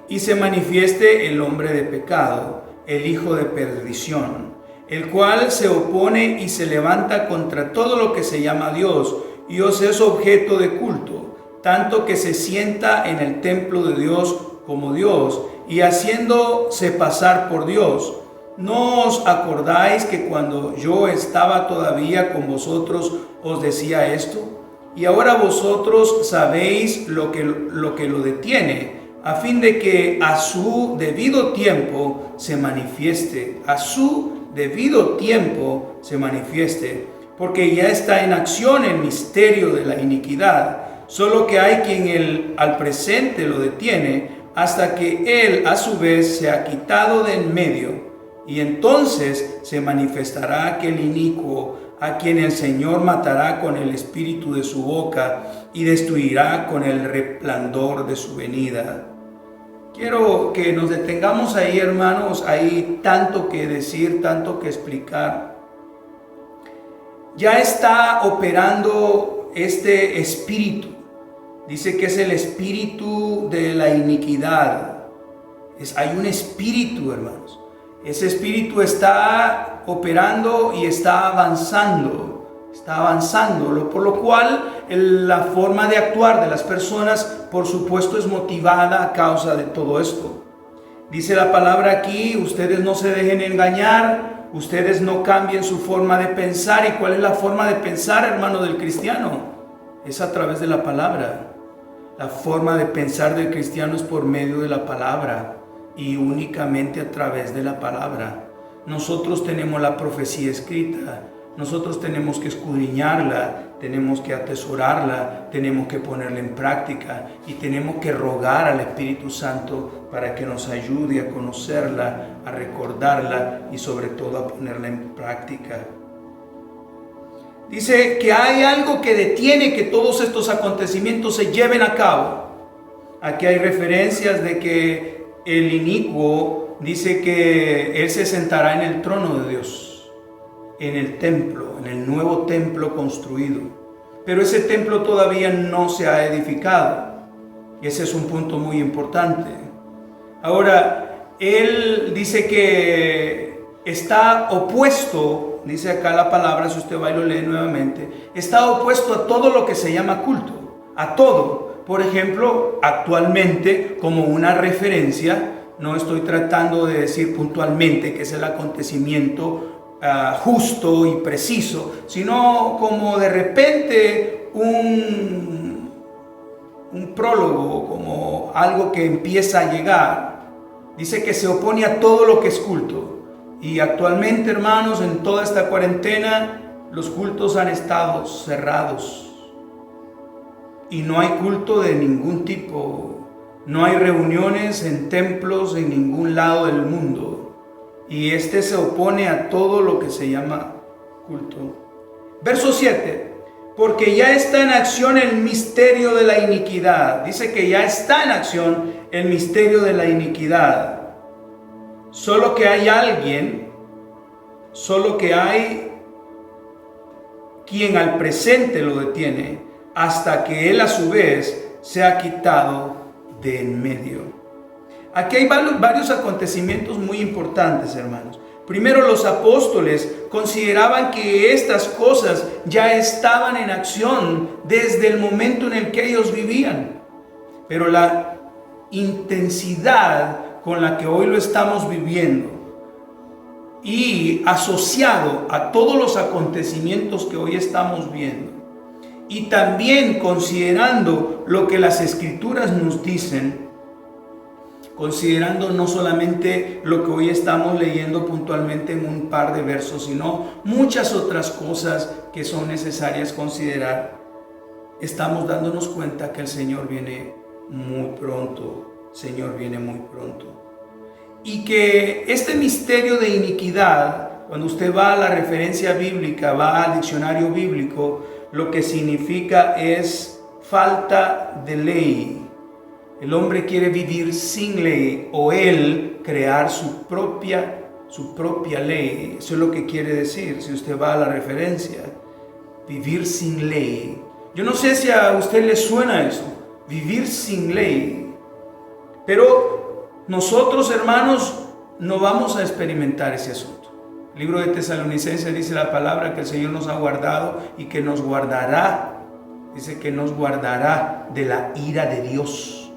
y se manifieste el hombre de pecado, el hijo de perdición, el cual se opone y se levanta contra todo lo que se llama Dios y os es objeto de culto, tanto que se sienta en el templo de Dios como Dios, y haciéndose pasar por Dios. ¿No os acordáis que cuando yo estaba todavía con vosotros os decía esto? Y ahora vosotros sabéis lo que lo detiene, a fin de que a su debido tiempo se manifieste. A su debido tiempo se manifieste, porque ya está en acción el misterio de la iniquidad, solo que hay quien al presente lo detiene, hasta que él a su vez se ha quitado de en medio, y entonces se manifestará aquel inicuo, a quien el Señor matará con el espíritu de su boca y destruirá con el resplandor de su venida. Quiero que nos detengamos ahí, hermanos. Hay tanto que decir, tanto que explicar. Ya está operando este espíritu. Dice que es el espíritu de la iniquidad. Hay un espíritu, hermanos. Ese espíritu está operando y está avanzando. Por lo cual la forma de actuar de las personas, por supuesto, es motivada a causa de todo esto. Dice la palabra aquí: ustedes no se dejen engañar, ustedes no cambien su forma de pensar. ¿Y cuál es la forma de pensar, hermano, del cristiano? Es a través de la palabra. La forma de pensar del cristiano es por medio de la palabra y únicamente a través de la palabra. Nosotros tenemos la profecía escrita. Nosotros tenemos que escudriñarla, tenemos que atesorarla, tenemos que ponerla en práctica y tenemos que rogar al Espíritu Santo para que nos ayude a conocerla, a recordarla y sobre todo a ponerla en práctica. Dice que hay algo que detiene que todos estos acontecimientos se lleven a cabo. Aquí hay referencias de que el inicuo dice que él se sentará en el trono de Dios, en el templo, en el nuevo templo construido. Pero ese templo todavía no se ha edificado. Y ese es un punto muy importante. Ahora, él dice que está opuesto, dice acá la palabra, si usted va y lo lee nuevamente, está opuesto a todo lo que se llama culto, a todo. Por ejemplo, actualmente, como una referencia, no estoy tratando de decir puntualmente que es el acontecimiento justo y preciso, sino como de repente un prólogo, como algo que empieza a llegar. Dice que se opone a todo lo que es culto. Y actualmente, hermanos, en toda esta cuarentena, los cultos han estado cerrados. Y no hay culto de ningún tipo. No hay reuniones en templos en ningún lado del mundo. Y este se opone a todo lo que se llama culto. Verso 7. Porque ya está en acción el misterio de la iniquidad. Dice que ya está en acción el misterio de la iniquidad. Solo que hay quien al presente lo detiene, hasta que él a su vez se ha quitado de en medio. Aquí hay varios acontecimientos muy importantes, hermanos. Primero, los apóstoles consideraban que estas cosas ya estaban en acción desde el momento en el que ellos vivían. Pero la intensidad con la que hoy lo estamos viviendo y asociado a todos los acontecimientos que hoy estamos viendo, y también considerando lo que las Escrituras nos dicen, considerando no solamente lo que hoy estamos leyendo puntualmente en un par de versos, sino muchas otras cosas que son necesarias considerar, estamos dándonos cuenta que el Señor viene muy pronto. Señor viene muy pronto. Y que este misterio de iniquidad, cuando usted va a la referencia bíblica, va al diccionario bíblico, lo que significa es falta de ley. El hombre quiere vivir sin ley, o él crear su propia ley. Eso es lo que quiere decir, si usted va a la referencia. Vivir sin ley. Yo no sé si a usted le suena eso, vivir sin ley. Pero nosotros, hermanos, no vamos a experimentar ese asunto. El libro de Tesalonicenses dice la palabra que el Señor nos ha guardado y que nos guardará. Dice que nos guardará de la ira de Dios.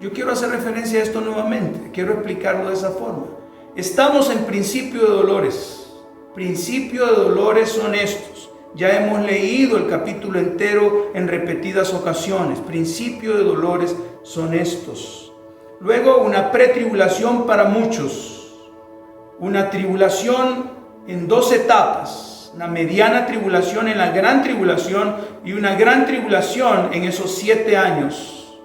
Yo quiero hacer referencia a esto nuevamente, quiero explicarlo de esa forma. Estamos en principio de dolores. Principio de dolores son estos. Ya hemos leído el capítulo entero en repetidas ocasiones. Principio de dolores son estos. Luego, una pretribulación para muchos. Una tribulación en dos etapas. Una mediana tribulación en la gran tribulación y una gran tribulación en esos 7 años.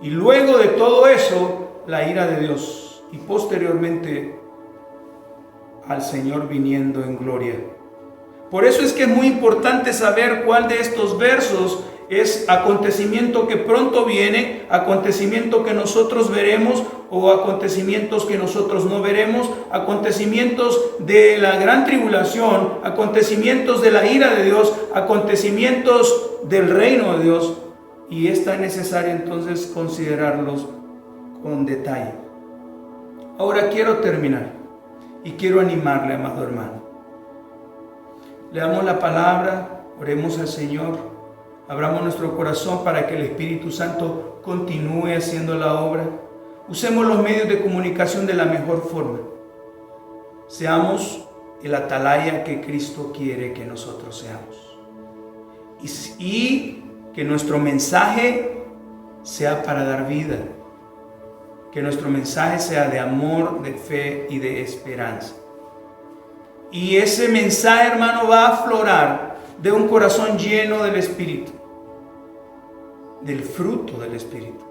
Y luego de todo eso, la ira de Dios. Y posteriormente, al Señor viniendo en gloria. Por eso es que es muy importante saber cuál de estos versos es acontecimiento que pronto viene, acontecimiento que nosotros veremos o acontecimientos que nosotros no veremos, acontecimientos de la gran tribulación, acontecimientos de la ira de Dios, acontecimientos del reino de Dios. Y es tan necesario entonces considerarlos con detalle. Ahora quiero terminar y quiero animarle, amado hermano. Leamos la palabra, oremos al Señor, abramos nuestro corazón para que el Espíritu Santo continúe haciendo la obra. Usemos los medios de comunicación de la mejor forma. Seamos el atalaya que Cristo quiere que nosotros seamos. Y que nuestro mensaje sea para dar vida. Que nuestro mensaje sea de amor, de fe y de esperanza. Y ese mensaje, hermano, va a aflorar de un corazón lleno del Espíritu, del fruto del Espíritu.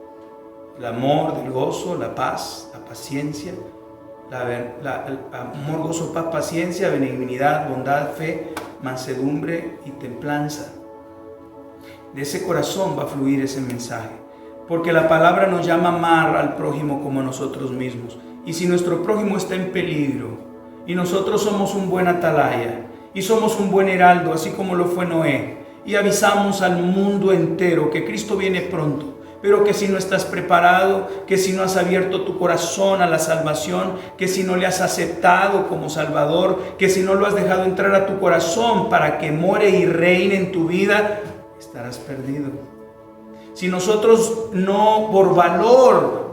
El amor, el gozo, la paz, la paciencia, el amor, gozo, paz, paciencia, benignidad, bondad, fe, mansedumbre y templanza. De ese corazón va a fluir ese mensaje, porque la palabra nos llama a amar al prójimo como a nosotros mismos. Y si nuestro prójimo está en peligro y nosotros somos un buen atalaya y somos un buen heraldo, así como lo fue Noé, y avisamos al mundo entero que Cristo viene pronto, pero que si no estás preparado, que si no has abierto tu corazón a la salvación, que si no le has aceptado como Salvador, que si no lo has dejado entrar a tu corazón para que more y reine en tu vida, estarás perdido. Si nosotros no, por valor,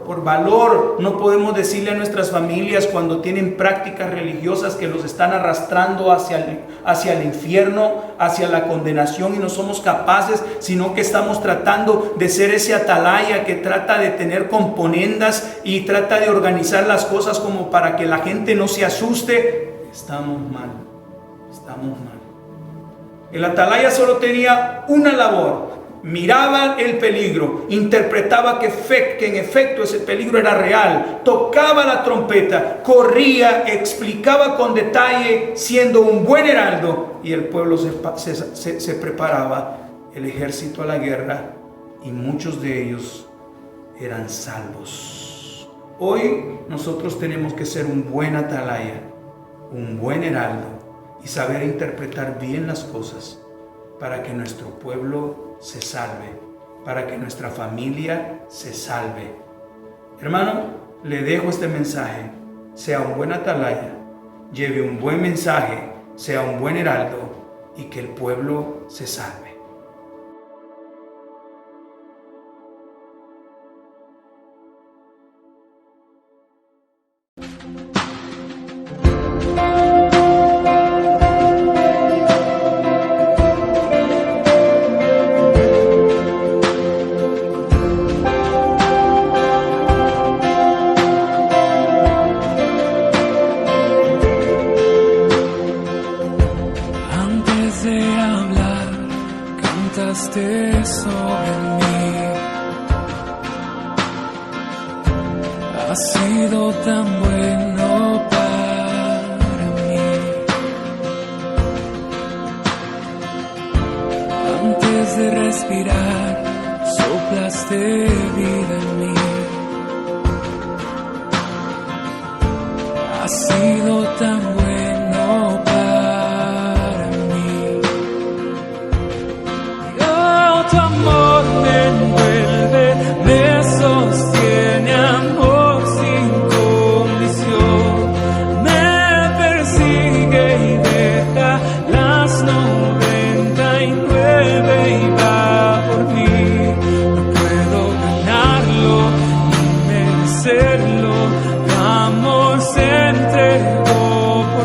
no podemos decirle a nuestras familias cuando tienen prácticas religiosas que los están arrastrando hacia el infierno, hacia la condenación, y no somos capaces, sino que estamos tratando de ser ese atalaya que trata de tener componendas y trata de organizar las cosas como para que la gente no se asuste, estamos mal. El atalaya solo tenía una labor: miraba el peligro, interpretaba que en efecto ese peligro era real, tocaba la trompeta, corría, explicaba con detalle, siendo un buen heraldo, y el pueblo se preparaba, el ejército a la guerra, y muchos de ellos eran salvos. Hoy nosotros tenemos que ser un buen atalaya, un buen heraldo, y saber interpretar bien las cosas para que nuestro pueblo se salve, para que nuestra familia se salve. Hermano, le dejo este mensaje: sea un buen atalaya, lleve un buen mensaje, sea un buen heraldo, y que el pueblo se salve. Sobre mí, has sido tan bueno para mí. Antes de respirar, soplaste vida en mí. Has sido tan bueno para mí. Tu amor me envuelve, me sostiene, amor sin condición. Me persigue y deja las 99 y va por mí. No puedo ganarlo ni merecerlo. Tu amor se entregó por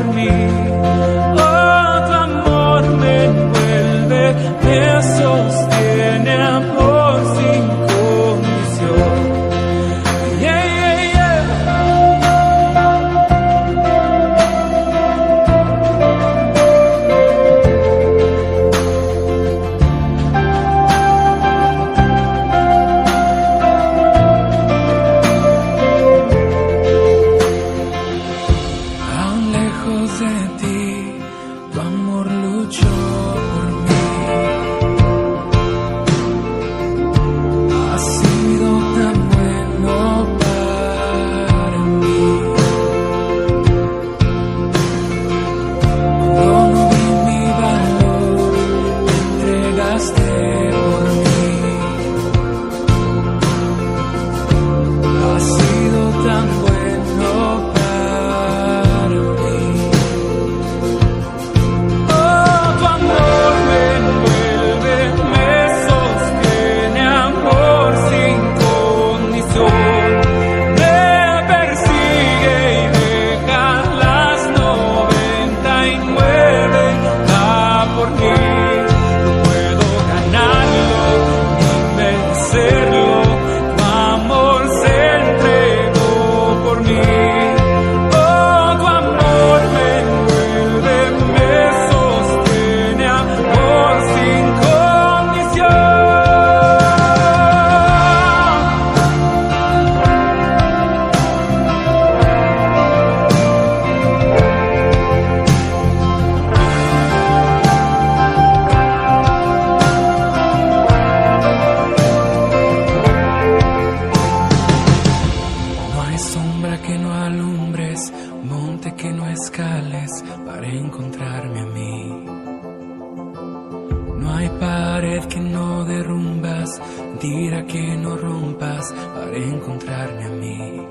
mentira que no rompas para encontrarme a mí.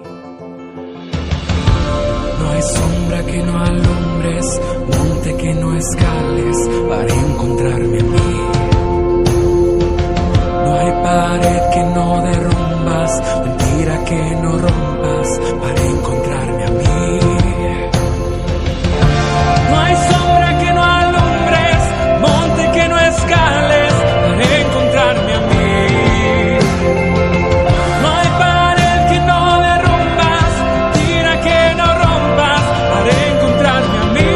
No hay sombra que no alumbres, monte que no escales para encontrarme a mí. No hay pared que no derrumbas, mentira que no rompas para encontrarme a mí. No hay sombra que no alumbres, monte que no escales para encontrarme a mí. No hay pared que no derrumbas, mentira que no rompas para encontrarme a mí.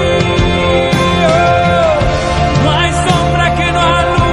Oh, no hay sombra que no alumbres,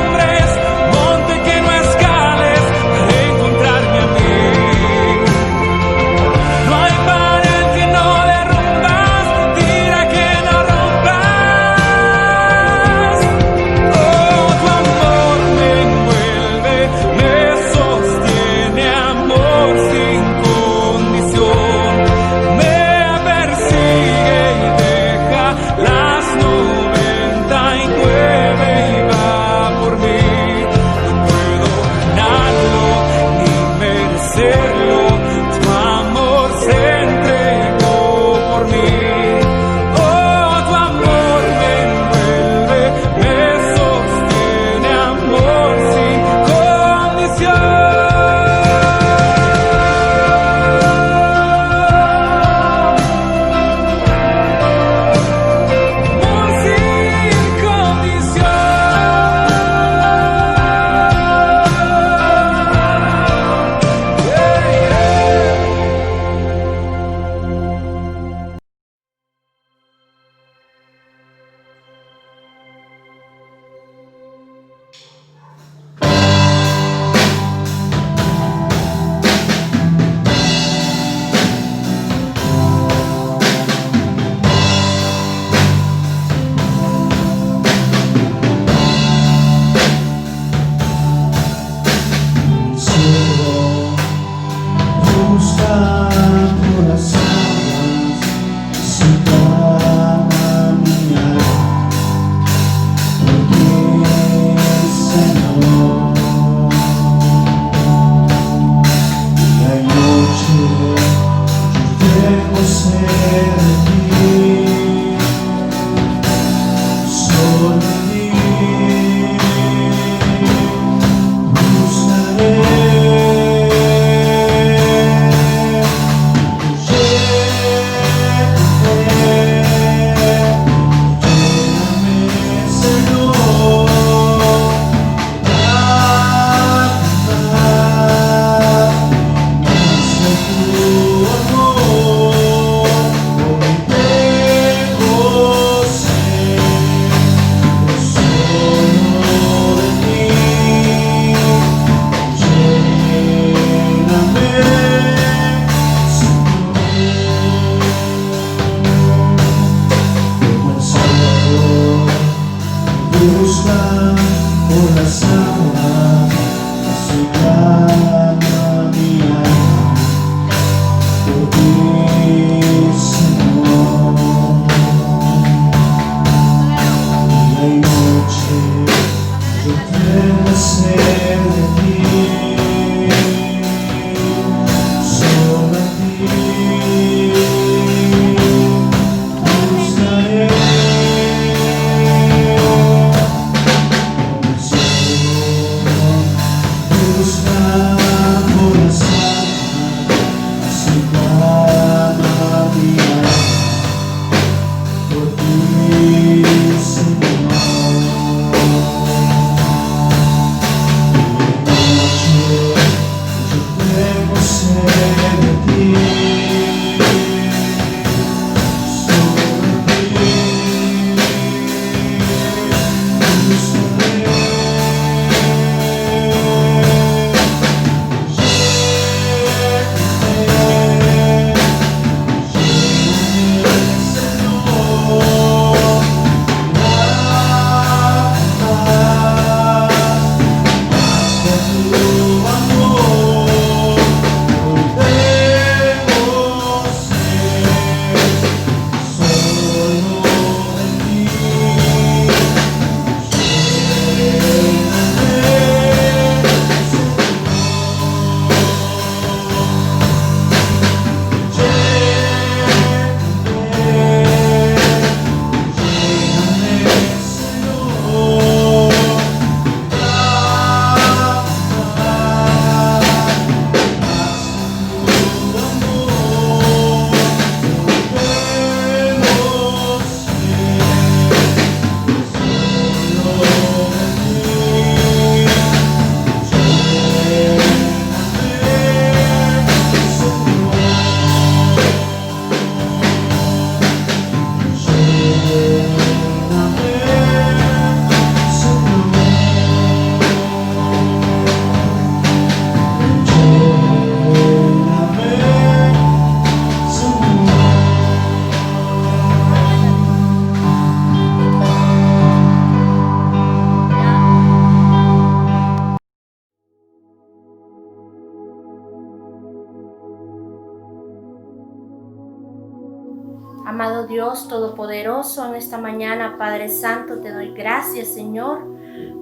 Amado Dios Todopoderoso, en esta mañana, Padre Santo, te doy gracias, Señor,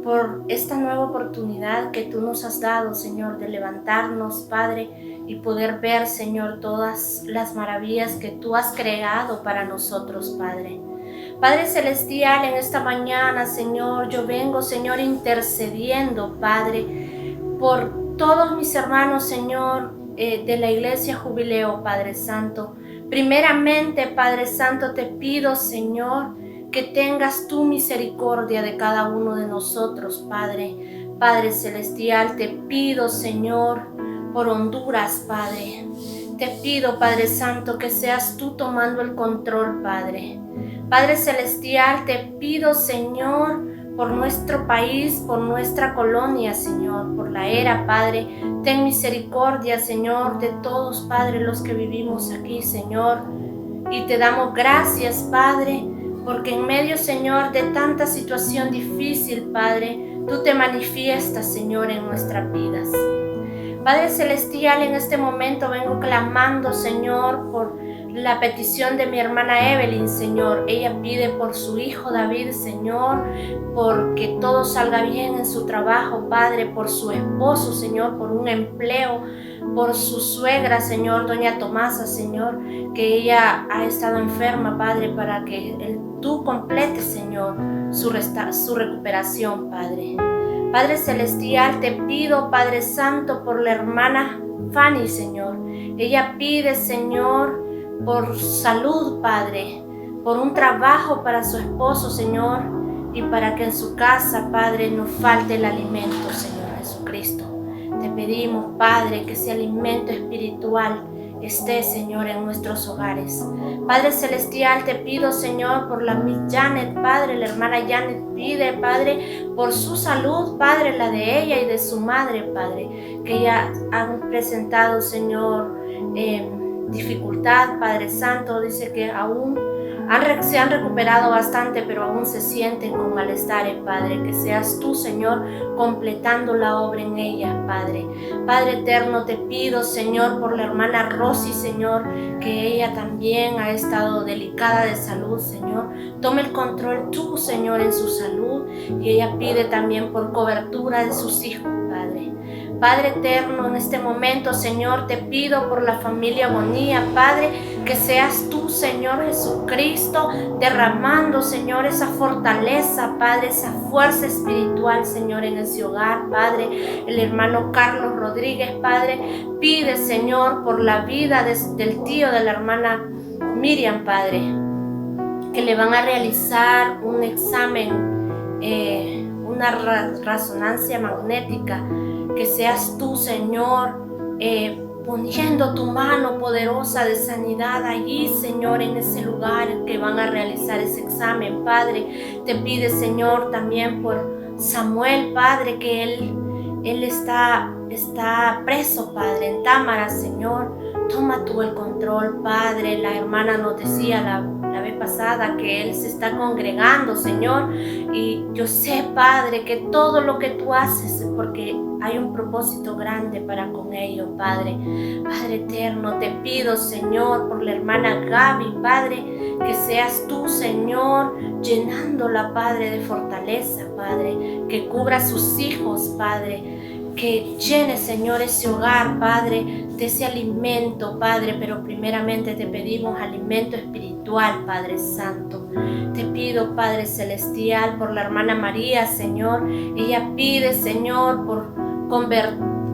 por esta nueva oportunidad que tú nos has dado, Señor, de levantarnos, Padre, y poder ver, Señor, todas las maravillas que tú has creado para nosotros, Padre. Padre Celestial, en esta mañana, Señor, yo vengo, Señor, intercediendo, Padre, por todos mis hermanos, Señor, de la Iglesia Jubileo, Padre Santo. Primeramente, Padre Santo, te pido, Señor, que tengas tu misericordia de cada uno de nosotros, Padre. Padre Celestial, te pido, Señor, por Honduras, Padre. Te pido, Padre Santo, que seas tú tomando el control, Padre. Padre Celestial, te pido, Señor, por nuestro país, por nuestra colonia, Señor, por la era, Padre. Ten misericordia, Señor, de todos, Padre, los que vivimos aquí, Señor. Y te damos gracias, Padre, porque en medio, Señor, de tanta situación difícil, Padre, tú te manifiestas, Señor, en nuestras vidas. Padre Celestial, en este momento vengo clamando, Señor, por la petición de mi hermana Evelyn, Señor. Ella pide por su hijo David, Señor, porque todo salga bien en su trabajo, Padre, por su esposo, Señor, por un empleo, por su suegra, Señor, doña Tomasa, Señor, que ella ha estado enferma, Padre, para que tú completes, Señor, su recuperación, Padre. Padre Celestial, te pido, Padre Santo, por la hermana Fanny, Señor. Ella pide, Señor, por salud, Padre, por un trabajo para su esposo, Señor, y para que en su casa, Padre, no falte el alimento, Señor Jesucristo. Te pedimos, Padre, que ese alimento espiritual esté, Señor, en nuestros hogares. Padre Celestial, te pido, Señor, por la Miss Janet, Padre, la hermana Janet pide, Padre, por su salud, Padre, la de ella y de su madre, Padre, que ya han presentado, Señor, dificultad, Padre Santo. Dice que aún se han recuperado bastante, pero aún se sienten con malestar, Padre. Que seas tú, Señor, completando la obra en ella, Padre. Padre eterno, te pido, Señor, por la hermana Rosy, Señor, que ella también ha estado delicada de salud, Señor. Tome el control tú, Señor, en su salud, y ella pide también por cobertura de sus hijos, Padre. Padre eterno, en este momento, Señor, te pido por la familia Bonilla, Padre, que seas tú, Señor Jesucristo, derramando, Señor, esa fortaleza, Padre, esa fuerza espiritual, Señor, en ese hogar, Padre. El hermano Carlos Rodríguez, Padre, pide, Señor, por la vida del tío de la hermana Miriam, Padre, que le van a realizar un examen, una resonancia magnética. Que seas tú, Señor, poniendo tu mano poderosa de sanidad allí, Señor, en ese lugar que van a realizar ese examen, Padre. Te pide, Señor, también por Samuel, Padre, que él está preso, Padre, en Támara, Señor. Toma tú el control, Padre. La hermana nos decía la vez pasada que él se está congregando, Señor, y yo sé, Padre, que todo lo que tú haces es porque hay un propósito grande para con ellos, Padre. Padre eterno, te pido, Señor, por la hermana Gaby, Padre, que seas tú, Señor, llenándola, Padre, de fortaleza, Padre, que cubra a sus hijos, Padre, que llene, Señor, ese hogar, Padre, de ese alimento, Padre, pero primeramente te pedimos alimento espiritual, Padre Santo. Te pido, Padre Celestial, por la hermana María, Señor. Ella pide, Señor, por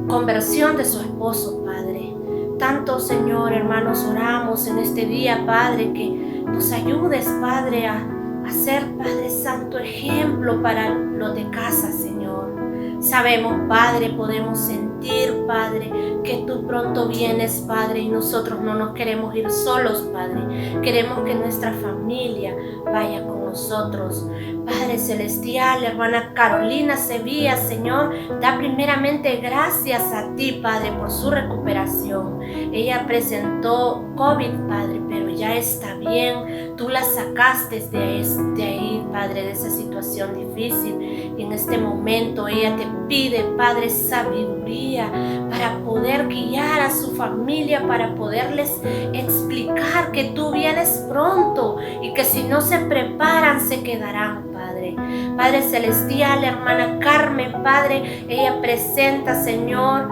conversión de su esposo, Padre. Tanto, Señor, hermanos, oramos en este día, Padre, que nos ayudes, Padre, a ser, Padre Santo, ejemplo para los de casa, Señor. Sabemos, Padre, podemos sentir, Padre, que tú pronto vienes, Padre, y nosotros no nos queremos ir solos, Padre. Queremos que nuestra familia vaya con nosotros. Padre Celestial, hermana Carolina Sevilla, Señor, da primeramente gracias a ti, Padre, por su recuperación. Ella presentó COVID, Padre, pero ya está bien. Tú la sacaste de ahí, Padre, de esa situación difícil. Y en este momento ella te pide, Padre, sabiduría para poder guiar a su familia, para poderles explicar que tú vienes pronto y que si no se preparan se quedarán, Padre. Padre celestial, hermana Carmen, Padre, ella presenta, Señor,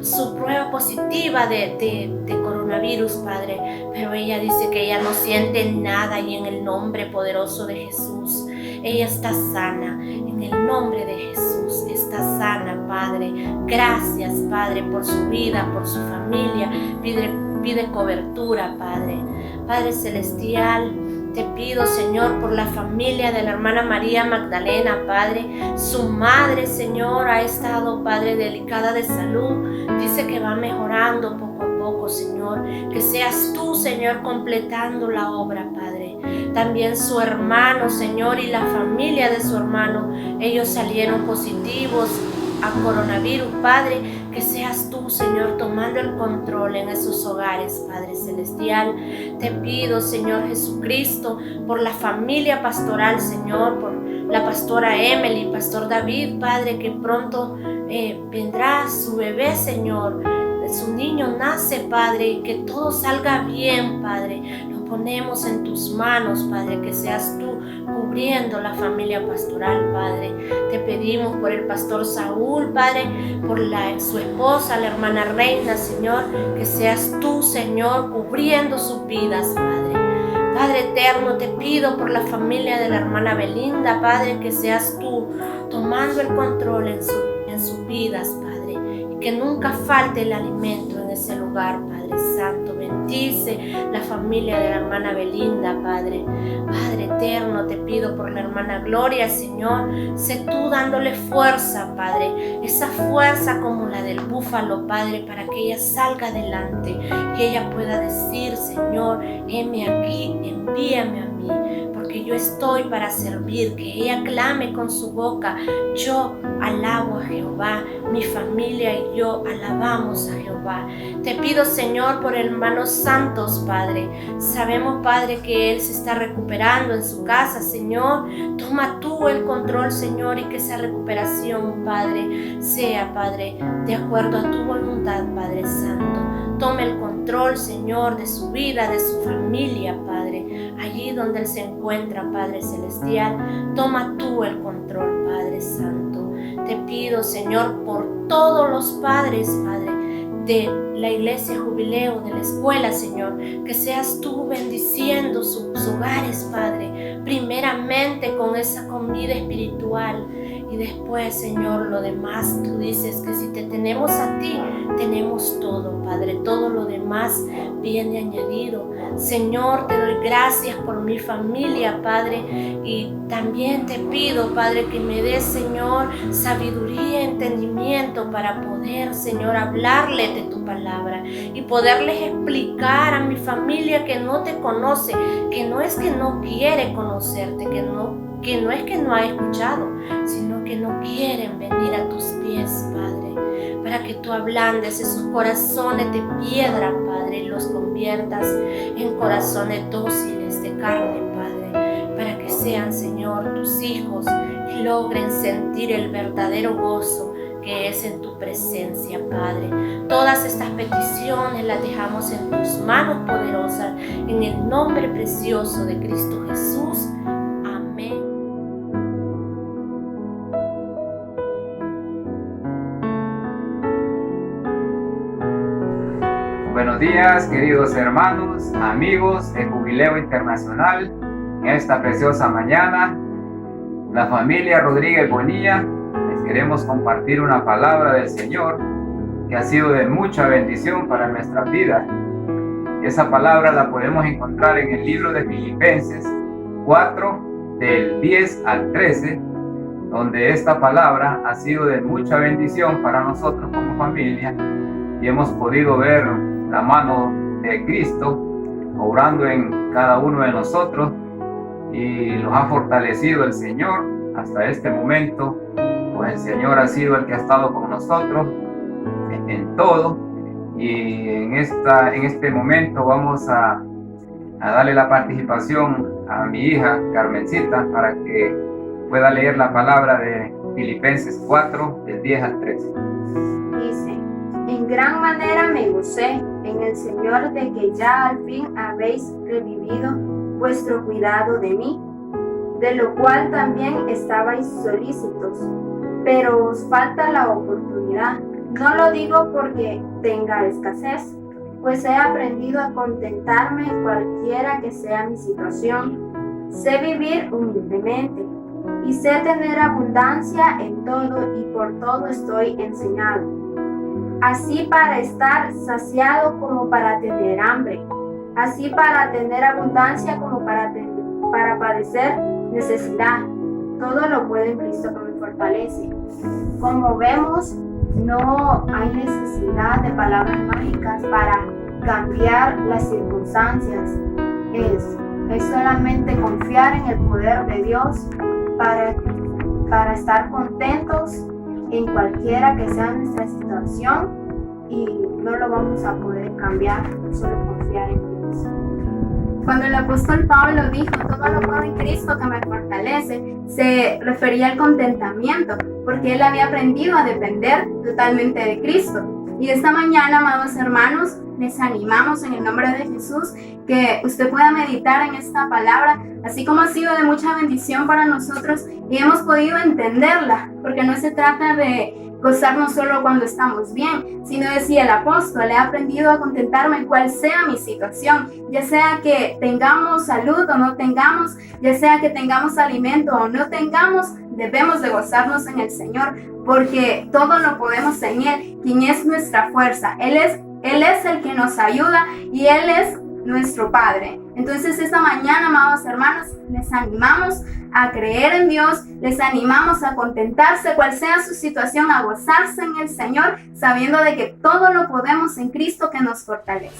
su prueba positiva de coronavirus, Padre, pero ella dice que ella no siente nada y en el nombre poderoso de Jesús, ella está sana, en el nombre de Jesús, está sana, Padre. Gracias, Padre, por su vida, por su familia, pide cobertura, Padre. Padre celestial, te pido, Señor, por la familia de la hermana María Magdalena, Padre. Su madre, Señor, ha estado, Padre, delicada de salud. Dice que va mejorando poco a poco, Señor. Que seas tú, Señor, completando la obra, Padre. También su hermano, Señor, y la familia de su hermano, ellos salieron positivos a coronavirus, Padre. Que seas tú, Señor, tomando el control en esos hogares, Padre celestial. Te pido, Señor Jesucristo, por la familia pastoral, Señor, por la pastora Emily, pastor David, Padre, que pronto vendrá su bebé, Señor. Su niño nace, Padre, y que todo salga bien, Padre. Lo ponemos en tus manos, Padre, que seas tú cubriendo la familia pastoral, Padre. Te pedimos por el pastor Saúl, Padre, por su esposa, la hermana Reina, Señor, que seas tú, Señor, cubriendo sus vidas, Padre. Padre eterno, te pido por la familia de la hermana Belinda, Padre, que seas tú tomando el control en sus vidas, Padre, y que nunca falte el alimento en ese lugar, Padre Santo. Bendice la familia de la hermana Belinda, Padre. Padre eterno, te pido por la hermana Gloria, Señor, sé tú dándole fuerza, Padre, esa fuerza como la del búfalo, Padre, para que ella salga adelante, que ella pueda decir, Señor, heme aquí, envíame a mí, porque yo estoy para servir, que ella clame con su boca, yo alabo a Jehová, mi familia y yo alabamos a Jehová. Te pido, Señor, por hermanos santos, Padre. Sabemos, Padre, que él se está recuperando en su casa, Señor. Toma tú el control, Señor, y que esa recuperación, Padre, sea, Padre, de acuerdo a tu voluntad, Padre Santo. Tome el control, Señor, de su vida, de su familia, Padre. Allí donde él se encuentra, Padre celestial, toma tú el control, Padre Santo. Te pido, Señor, por todos los padres, Padre, de la iglesia Jubileo, de la escuela, Señor, que seas tú bendiciendo sus hogares, Padre, primeramente con esa comida espiritual y después, Señor, lo demás. Tú dices que si te tenemos a ti, tenemos todo, Padre, todo lo demás viene añadido. Señor, te doy gracias por mi familia, Padre, y también te pido, Padre, que me des, Señor, sabiduría, entendimiento para poder, Señor, hablarle de tu palabra y poderles explicar a mi familia que no te conoce, que no es que no quiere conocerte, que no es que no ha escuchado, sino que no quieren venir a tus pies, Padre, para que tú ablandes esos corazones de piedra, Padre, y los conviertas en corazones dóciles de carne, Padre, para que sean, Señor, tus hijos y logren sentir el verdadero gozo que es en tu presencia, Padre. Todas estas peticiones las dejamos en tus manos poderosas, en el nombre precioso de Cristo Jesús. Amén. Buenos días, queridos hermanos, amigos de Jubileo Internacional. En esta preciosa mañana, la familia Rodríguez Bonilla les queremos compartir una palabra del Señor que ha sido de mucha bendición para nuestra vida. Esa palabra la podemos encontrar en el libro de Filipenses 4, del 10 al 13, donde esta palabra ha sido de mucha bendición para nosotros como familia y hemos podido ver la mano de Cristo obrando en cada uno de nosotros y nos ha fortalecido el Señor hasta este momento. Pues el Señor ha sido el que ha estado con nosotros en todo, y en este momento vamos a a darle la participación a mi hija Carmencita para que pueda leer la palabra de Filipenses 4, del 10 al 13. Dice: en gran manera me gocé en el Señor de que ya al fin habéis revivido vuestro cuidado de mí, de lo cual también estabais solícitos, pero os falta la oportunidad. No lo digo porque tenga escasez, pues he aprendido a contentarme cualquiera que sea mi situación. Sé vivir humildemente y sé tener abundancia en todo, y por todo estoy enseñado, así para estar saciado como para tener hambre, así para tener abundancia como para padecer necesidad. Todo lo puedo en Cristo que me fortalece. Como vemos, no hay necesidad de palabras mágicas para cambiar las circunstancias. Es solamente confiar en el poder de Dios para estar contentos en cualquiera que sea nuestra situación, y no lo vamos a poder cambiar, solo confiar en Dios. Cuando el apóstol Pablo dijo todo lo puedo en Cristo que me fortalece, se refería al contentamiento, porque él había aprendido a depender totalmente de Cristo. Y esta mañana, amados hermanos, les animamos en el nombre de Jesús que usted pueda meditar en esta palabra, así como ha sido de mucha bendición para nosotros y hemos podido entenderla, porque no se trata de gozarnos solo cuando estamos bien, sino decía el apóstol: he aprendido a contentarme cual sea mi situación, ya sea que tengamos salud o no tengamos, ya sea que tengamos alimento o no tengamos, debemos de gozarnos en el Señor, porque todo lo podemos en Él, quien es nuestra fuerza. Él es el que nos ayuda y Él es nuestro Padre. Entonces esta mañana, amados hermanos, les animamos a creer en Dios, les animamos a contentarse cual sea su situación, a gozarse en el Señor, sabiendo de que todo lo podemos en Cristo que nos fortalece.